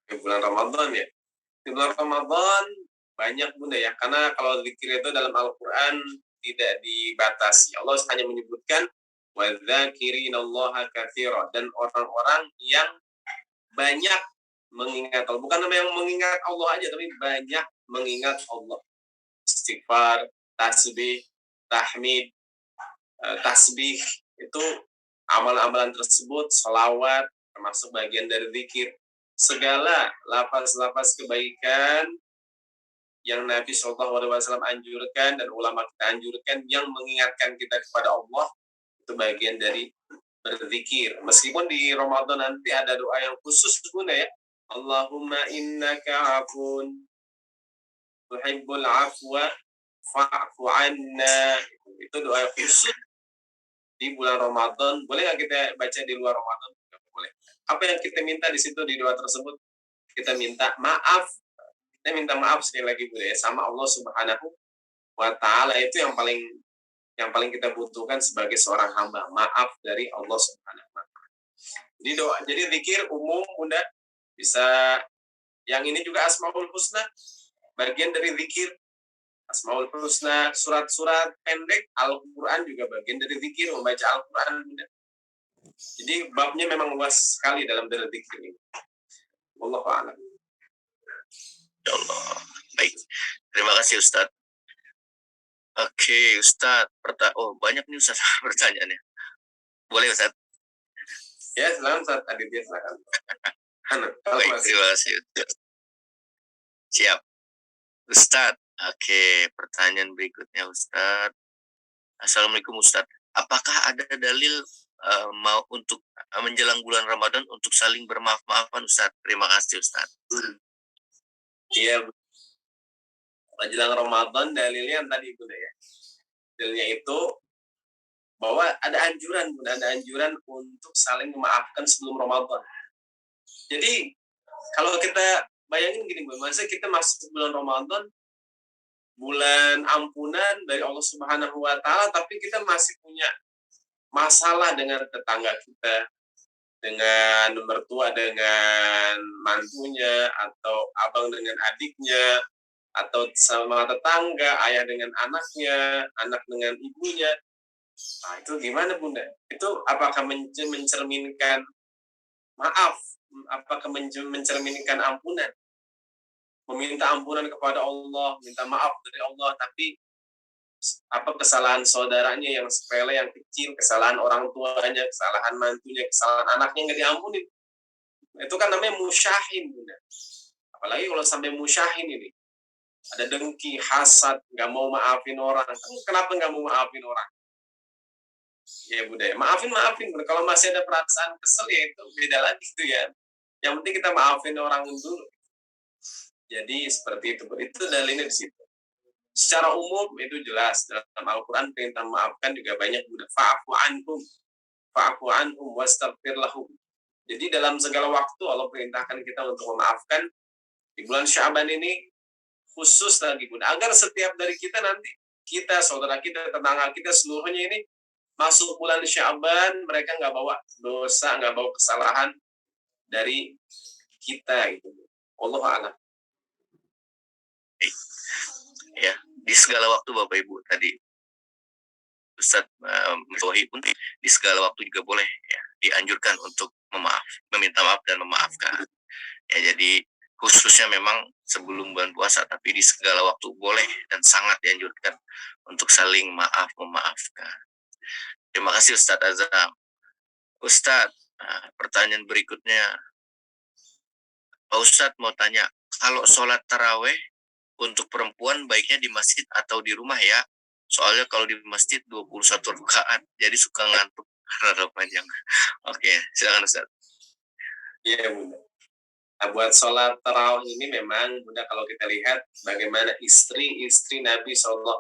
Di bulan Ramadan ya. Di bulan Ramadan banyak Bunda ya. Karena kalau zikir itu dalam Al-Quran tidak dibatasi. Allah hanya menyebutkan وَذَاكِرِينَ اللَّهَ كَثِيرًا, dan orang-orang yang banyak mengingat Allah. Bukan yang mengingat Allah aja, tapi banyak mengingat Allah. Istighfar, tasbih, tahmid, tasbih, itu amalan-amalan tersebut, salawat, termasuk bagian dari zikir. Segala lapas-lapas kebaikan yang Nabi SAW anjurkan dan ulama kita anjurkan yang mengingatkan kita kepada Allah, itu bagian dari berzikir. Meskipun di Ramadan nanti ada doa yang khusus Bunda ya. Allahumma innaka afun tuhibbul afwa fa'fu anna. Itu doa khusus di bulan Ramadan. Boleh nggak kita baca di luar Ramadan? Boleh. Apa yang kita minta di situ di doa tersebut? Kita minta maaf. Kita minta maaf sekali lagi Bunda ya, sama Allah Subhanahu wa Ta'ala. Itu yang paling kita butuhkan sebagai seorang hamba, maaf dari Allah Subhanahu wa Ta'ala. Jadi doa, jadi zikir umum Bunda, bisa yang ini juga Asmaul Husna, bagian dari zikir. Asmaul Husna, surat-surat pendek, Al-Quran juga bagian dari zikir, membaca Al-Quran Bunda. Jadi babnya memang luas sekali dalam berzikir ini. Wallahu a'lam.
Ya Allah. Baik. Terima kasih Ustadz. Oke, Ustadz. Banyak nih Ustadz pertanyaannya. Boleh Ustadz?
Ya, silakan Ustadz Aditya, silakan.
Baik, terima kasih. Siap. Ustadz. Oke, pertanyaan berikutnya Ustadz. Assalamualaikum Ustadz. Apakah ada dalil mau untuk menjelang bulan Ramadan untuk saling bermaaf-maafan Ustadz? Terima kasih Ustadz.
Iya, menjelang Ramadan dalilnya yang tadi Bunda ya. Dalilnya itu bahwa ada anjuran untuk saling memaafkan sebelum Ramadan. Jadi kalau kita bayangin gini Bunda, masa kita masuk bulan Ramadan, bulan ampunan dari Allah Subhanahu wa Ta'ala, tapi kita masih punya masalah dengan tetangga kita, dengan mertua dengan mantunya, atau abang dengan adiknya, atau sama tetangga, ayah dengan anaknya, anak dengan ibunya. Nah, itu gimana Bunda? Itu apakah mencerminkan maaf? Apakah mencerminkan ampunan? Meminta ampunan kepada Allah, minta maaf dari Allah, tapi apa kesalahan saudaranya yang sepele, yang kecil, kesalahan orang tuanya, kesalahan mantunya, kesalahan anaknya nggak diampuni. Itu kan namanya musyahin Bunda. Apalagi kalau sampai musyahin ini, ada dengki, hasad, nggak mau maafin orang. Kenapa nggak mau maafin orang? Ya Bunda, maafin. Kalau masih ada perasaan kesel ya itu beda lagi tuh ya. Yang penting kita maafin orang dulu. Jadi seperti itu. Itu dalilnya di situ. Secara umum itu jelas dalam Al-Quran perintah maafkan juga banyak Bunda. Fa'fu anhum wastaghfir lahum. Jadi dalam segala waktu Allah perintahkan kita untuk memaafkan. Di bulan Sya'ban ini khusus lagi Bunda, agar setiap dari kita nanti, kita, saudara kita, tetangga kita, seluruhnya ini masuk bulan Sya'ban, mereka nggak bawa dosa, nggak bawa kesalahan dari kita gitu. Allah a'lam.
Ya, di segala waktu Bapak Ibu tadi Ustadz Wahid pun di segala waktu juga boleh ya dianjurkan untuk meminta maaf dan memaafkan. Ya, jadi khususnya memang sebelum bulan puasa, tapi di segala waktu boleh dan sangat dianjurkan untuk saling memaafkan. Terima kasih Ustadz Azam. Ustadz, pertanyaan berikutnya, Pak Ustadz mau tanya, kalau sholat taraweh untuk perempuan baiknya di masjid atau di rumah ya? Soalnya kalau di masjid 21 rakaat, jadi suka ngantuk karena panjang. Oke, silakan Ustaz.
Iya Bunda. Nah, buat sholat tarawih ini memang Bunda, kalau kita lihat bagaimana istri Nabi SAW.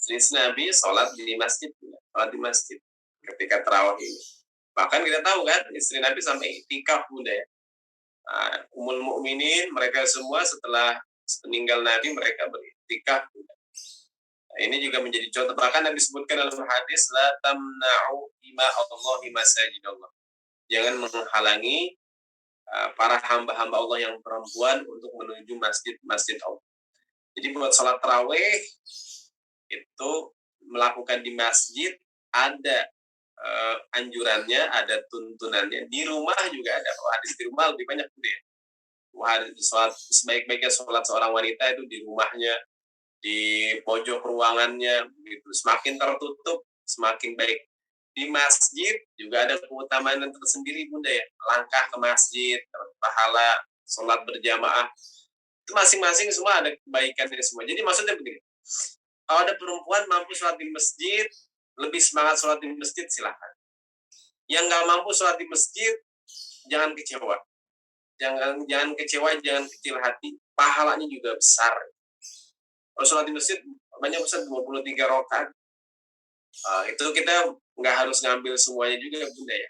Istri Nabi sholat di masjid, sholat di masjid ketika tarawih ini. Bahkan kita tahu kan, istri Nabi sampai iktikaf Bunda ya. Ummul Mukminin mereka semua setelah meninggal Nabi mereka beriktikaf. Nah, ini juga menjadi contoh, bahkan Nabi sebutkan dalam hadis la tamna'u ima Allahi masajidallah. Jangan menghalangi para hamba-hamba Allah yang perempuan untuk menuju masjid Allah. Jadi buat sholat tarawih itu melakukan di masjid ada anjurannya, ada tuntunannya. Di rumah juga ada. Kalau hadis di rumah lebih banyak Bunda ya. Sholat, sebaik-baiknya sholat seorang wanita itu di rumahnya, di pojok ruangannya, gitu. Semakin tertutup, semakin baik. Di masjid juga ada keutamaan tersendiri Bunda ya. Langkah ke masjid, pahala, sholat berjamaah, itu masing-masing semua ada kebaikannya semua. Jadi maksudnya begini, kalau ada perempuan mampu sholat di masjid, lebih semangat sholat di masjid, silahkan. Yang nggak mampu sholat di masjid, jangan kecewa. Jangan kecewa, jangan kecil hati. Pahalanya juga besar. Kalau sholat di masjid, banyak besar 23 rakaat. Itu kita nggak harus ngambil semuanya juga Bunda ya.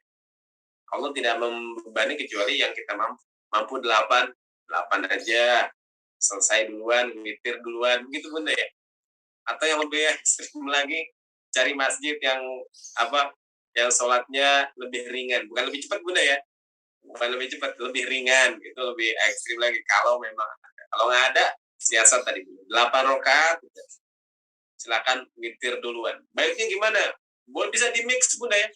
Allah tidak membebani kecuali yang kita mampu. Mampu 8 aja. Selesai duluan, witir duluan, begitu Bunda ya. Atau yang lebih ekstrim lagi, cari masjid yang yang sholatnya lebih ringan, bukan lebih cepat Bunda ya, bukan lebih cepat, lebih ringan, itu lebih ekstrim lagi kalau memang ada. Kalau nggak ada, siasat tadi 8 rakaat, silakan witir duluan. Baiknya gimana? Boleh bisa di mix Bunda ya,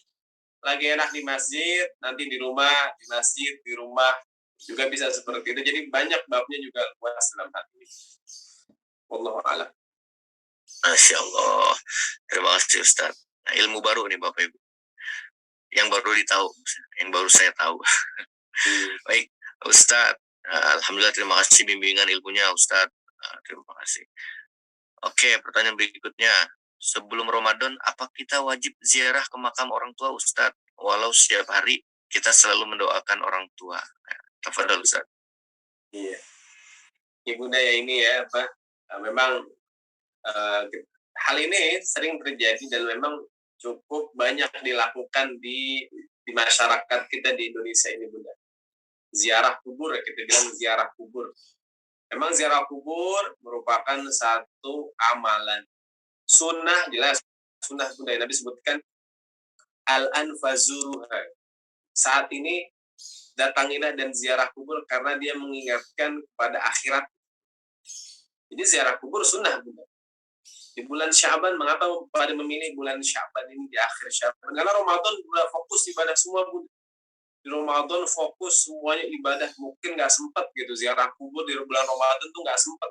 lagi enak di masjid, nanti di rumah, di masjid, di rumah juga bisa seperti itu. Jadi banyak babnya juga luas dalam hal ini. Wallahu a'lam.
Masya Allah. Terima kasih Ustaz. Nah, ilmu baru nih Bapak Ibu. Yang baru ditahu, yang baru saya tahu. Baik, Ustaz. Alhamdulillah, terima kasih bimbingan ilmunya Ustaz. Terima kasih. Oke, pertanyaan berikutnya. Sebelum Ramadan, apa kita wajib ziarah ke makam orang tua Ustaz? Walau setiap hari kita selalu mendoakan orang tua. Tafadhol Ustaz.
Iya. Ya Bunda ya, ini ya memang hal ini sering terjadi dan memang cukup banyak dilakukan di masyarakat kita di Indonesia ini Bunda. Ziarah kubur, ya kita bilang ziarah kubur. Memang ziarah kubur merupakan satu amalan sunnah, jelas sunnah Bunda. Nabi sebutkan al-anfazuruha. Saat ini datangilah dan ziarah kubur karena dia mengingatkan kepada akhirat. Jadi ziarah kubur sunnah Bunda. Di bulan Syaban, mengapa pada memilih bulan Syaban ini di akhir Syaban? Karena Ramadan bulan fokus ibadah semua Bunda. Di Ramadan fokus semuanya ibadah, mungkin nggak sempat gitu ziarah kubur di bulan Ramadan tuh nggak sempat.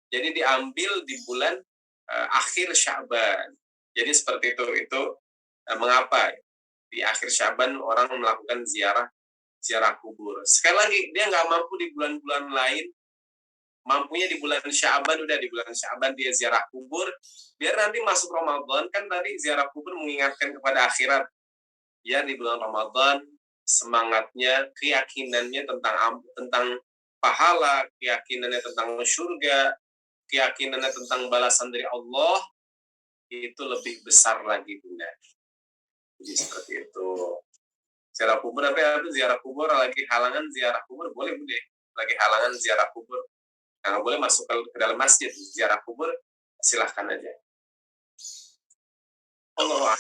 Jadi diambil di bulan akhir Syaban. Jadi seperti itu mengapa di akhir Syaban orang melakukan ziarah kubur. Sekali lagi dia nggak mampu di bulan-bulan lain, mampunya di bulan Syaban, udah di bulan Syaban dia ziarah kubur, biar nanti masuk Ramadan kan tadi ziarah kubur mengingatkan kepada akhirat. Ya di bulan Ramadan semangatnya, keyakinannya tentang pahala, keyakinannya tentang surga, keyakinannya tentang balasan dari Allah itu lebih besar lagi Bunda. Jadi seperti itu. Ziarah kubur ziarah kubur lagi halangan ziarah kubur boleh Bunda. Lagi halangan ziarah kubur, nggak boleh masuk ke dalam masjid, ziarah kubur silahkan aja. Allah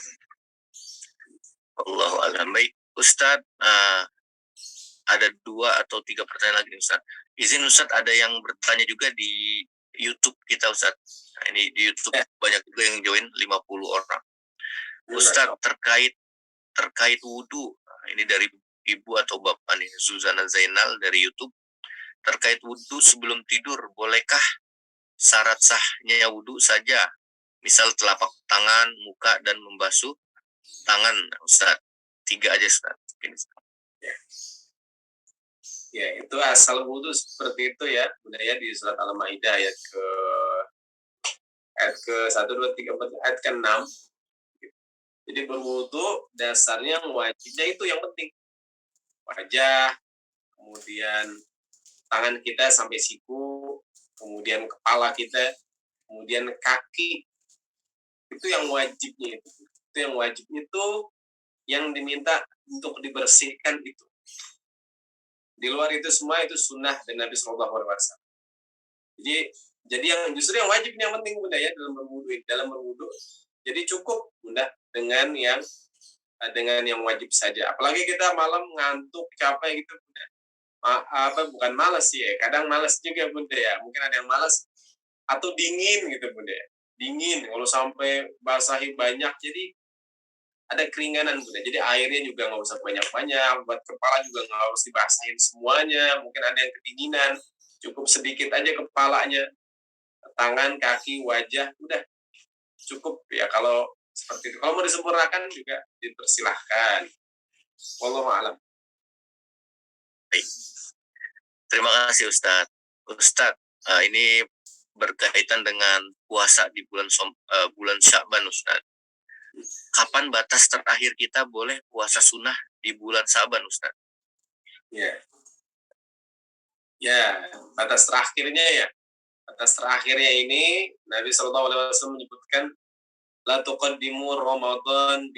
alam. Baik Ustadz, ada 2 atau 3 pertanyaan lagi Ustadz. Izin Ustadz, ada yang bertanya juga di YouTube kita Ustadz. Nah, ini di YouTube banyak juga yang join, 50 orang. Ustadz, terkait wudhu, ini dari Ibu atau Bapak nih, Suzana Zainal dari YouTube. Terkait wudhu sebelum tidur, bolehkah syarat sahnya wudhu saja? Misal telapak tangan, muka, dan membasuh tangan Ustadz. 3 aja Ustadz.
Ya, itu asal wudhu seperti itu ya, budaya di surat Al-Maidah ayat ke 1, 2, 3, 4, ayat ke 6. Jadi berwudhu dasarnya wajibnya itu yang penting. Wajah, kemudian tangan kita sampai siku, kemudian kepala kita, kemudian kaki. Itu yang wajibnya itu. Itu yang wajib itu yang diminta untuk dibersihkan itu. Di luar itu semua itu sunnah dari Nabi Shallallahu Alaihi Wasallam. Jadi yang justru yang wajib yang penting Bunda ya dalam berwudu. Jadi cukup Bunda dengan yang wajib saja. Apalagi kita malam ngantuk, capek gitu Bunda. Bukan malas sih ya. Kadang malas juga Bunda ya. Mungkin ada yang malas atau dingin gitu Bunda ya. Dingin kalau sampai basahi banyak. Jadi ada keringanan Bunda. Jadi airnya juga nggak usah banyak-banyak, buat kepala juga nggak harus dibasahin semuanya. Mungkin ada yang kedinginan, cukup sedikit aja kepalanya, tangan, kaki, wajah, udah cukup ya kalau seperti itu. Kalau mau disempurnakan juga dipersilahkan. Wallahu a'lam.
Baik. Terima kasih Ustadz. Ustadz, ini berkaitan dengan puasa di bulan Sya'ban Ustadz. Kapan batas terakhir kita boleh puasa sunnah di bulan Sya'ban Ustadz?
Ya. Ya, batas terakhirnya ya. Batas terakhirnya ini Nabi Shallallahu alaihi wasallam menyebutkan la tuqaddimu Ramadan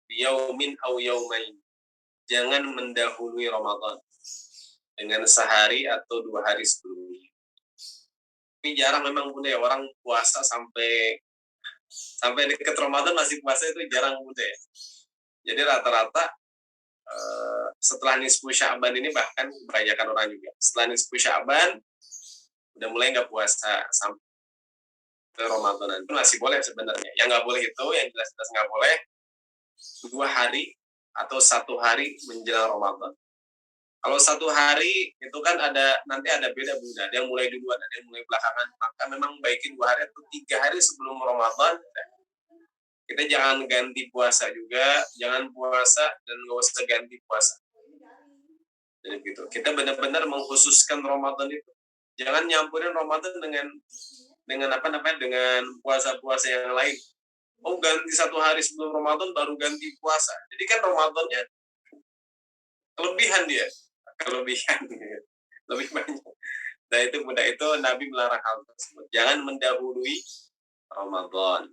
biyaumin aw yaumain. Jangan mendahului Ramadan dengan sehari atau 2 hari sebelumnya. Tapi jarang memang Bunda ya orang puasa sampai dekat Ramadan masih puasa itu jarang Bunda ya. Jadi rata-rata setelah nisfu Sya'ban ini bahkan kebanyakan orang juga setelah nisfu Sya'ban udah mulai nggak puasa sampai Ramadan itu masih boleh sebenarnya. Yang nggak boleh itu yang jelas-jelas nggak boleh 2 hari atau 1 hari menjelang Ramadan. Kalau 1 hari itu kan nanti ada beda Bunda. Ada yang mulai duluan, ada yang mulai belakangan. Maka memang baikin 2 hari atau 3 hari sebelum Ramadan. Kita jangan ganti puasa juga, jangan puasa dan nggak usah ganti puasa. Jadi gitu. Kita benar-benar mengkhususkan Ramadan itu. Jangan nyampurin Ramadan dengan dengan puasa-puasa yang lain. Oh ganti 1 hari sebelum Ramadan baru ganti puasa. Jadi kan Ramadannya kelebihan dia, lebih banyak. Nah itu Nabi melarang hal tersebut. Jangan mendahului Ramadan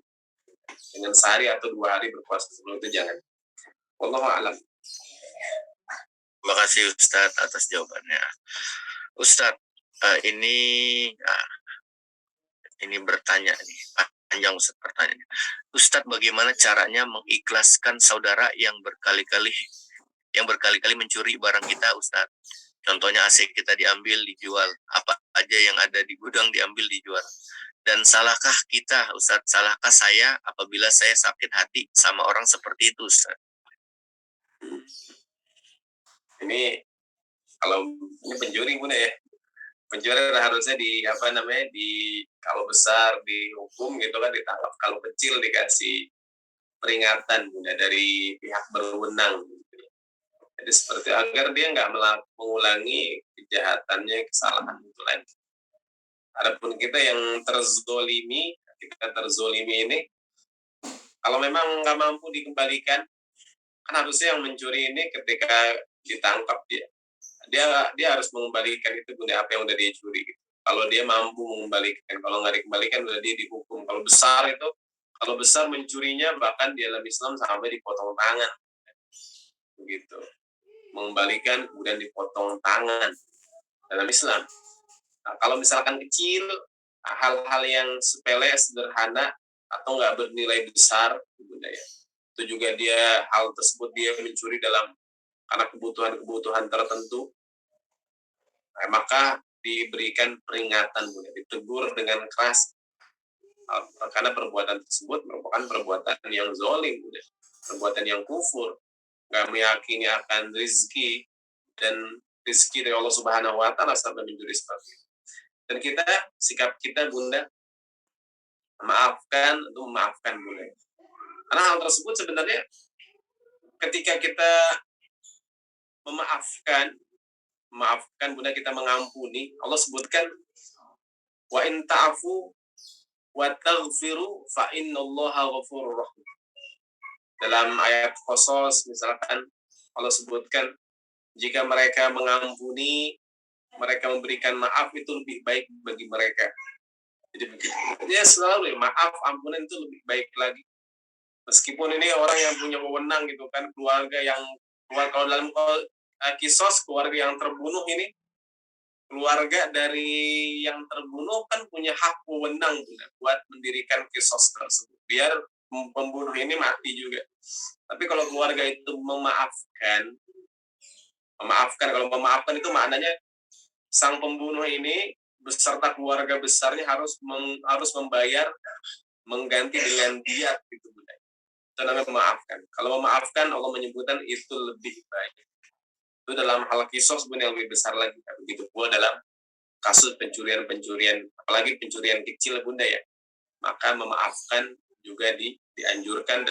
dengan sehari atau 2 hari berpuasa sebelum itu jangan. Wallahu a'lam.
Terima kasih Ustadz atas jawabannya. Ustadz, ini bertanya nih, panjang Ustadz pertanyaannya. Ustadz, bagaimana caranya mengikhlaskan saudara yang berkali-kali mencuri barang kita Ustadz? Contohnya AC kita diambil, dijual. Apa aja yang ada di gudang diambil, dijual. Dan salahkah kita Ustadz? Salahkah saya apabila saya sakit hati sama orang seperti itu Ustadz?
Ini kalau ini pencuri Bunda ya. Pencuri harusnya kalau besar dihukum gitu kan ditangkap, kalau kecil dikasih peringatan Bunda dari pihak berwenang. Jadi seperti agar dia nggak mengulangi kejahatannya, kesalahan itu lagi. Adapun kita yang terzolimi ini, kalau memang nggak mampu dikembalikan, kan harusnya yang mencuri ini ketika ditangkap dia harus mengembalikan itu Bunda apa yang udah dia curi gitu. Kalau dia mampu mengembalikan, kalau nggak dikembalikan udah dia dihukum. Kalau besar mencurinya bahkan di dalam Islam sampai dipotong tangan begitu. Mengembalikan kemudian dipotong tangan dalam Islam. Nah, kalau misalkan kecil, hal-hal yang sepele, sederhana atau nggak bernilai besar Bunda ya, itu juga hal tersebut dia mencuri karena kebutuhan tertentu, maka diberikan peringatan Bunda, ditegur dengan keras karena perbuatan tersebut merupakan perbuatan yang zalim Bunda, perbuatan yang kufur, nggak meyakini akan rezeki dan rezeki dari Allah Subhanahu Wa Taala sampai mencuri seperti itu. Dan sikap kita Bunda memaafkan Bunda. Karena hal tersebut sebenarnya ketika kita memaafkan Bunda, kita mengampuni, Allah sebutkan wa in ta'fu wa taghfiru fa innallaha ghafurur rahim. Dalam ayat Qasas misalkan Allah sebutkan jika mereka mengampuni, mereka memberikan maaf itu lebih baik bagi mereka. Jadi begitu. Dia selalu maaf, ampunan itu lebih baik lagi. Meskipun ini orang yang punya wewenang gitu kan, kalau dalam Qisas keluarga yang terbunuh ini, keluarga dari yang terbunuh kan punya hak wewenang buat mendirikan Qisas tersebut biar pembunuh ini mati juga. Tapi kalau keluarga itu memaafkan, kalau memaafkan itu maknanya sang pembunuh ini beserta keluarga besarnya harus membayar, mengganti dengan diat gitu Bunda. Itu namanya memaafkan. Kalau memaafkan, Allah menyebutkan itu lebih baik. Itu dalam hal kisos pun yang lebih besar lagi. Begitu pula dalam kasus pencurian-pencurian, apalagi pencurian kecil Bunda ya. Maka memaafkan juga dianjurkan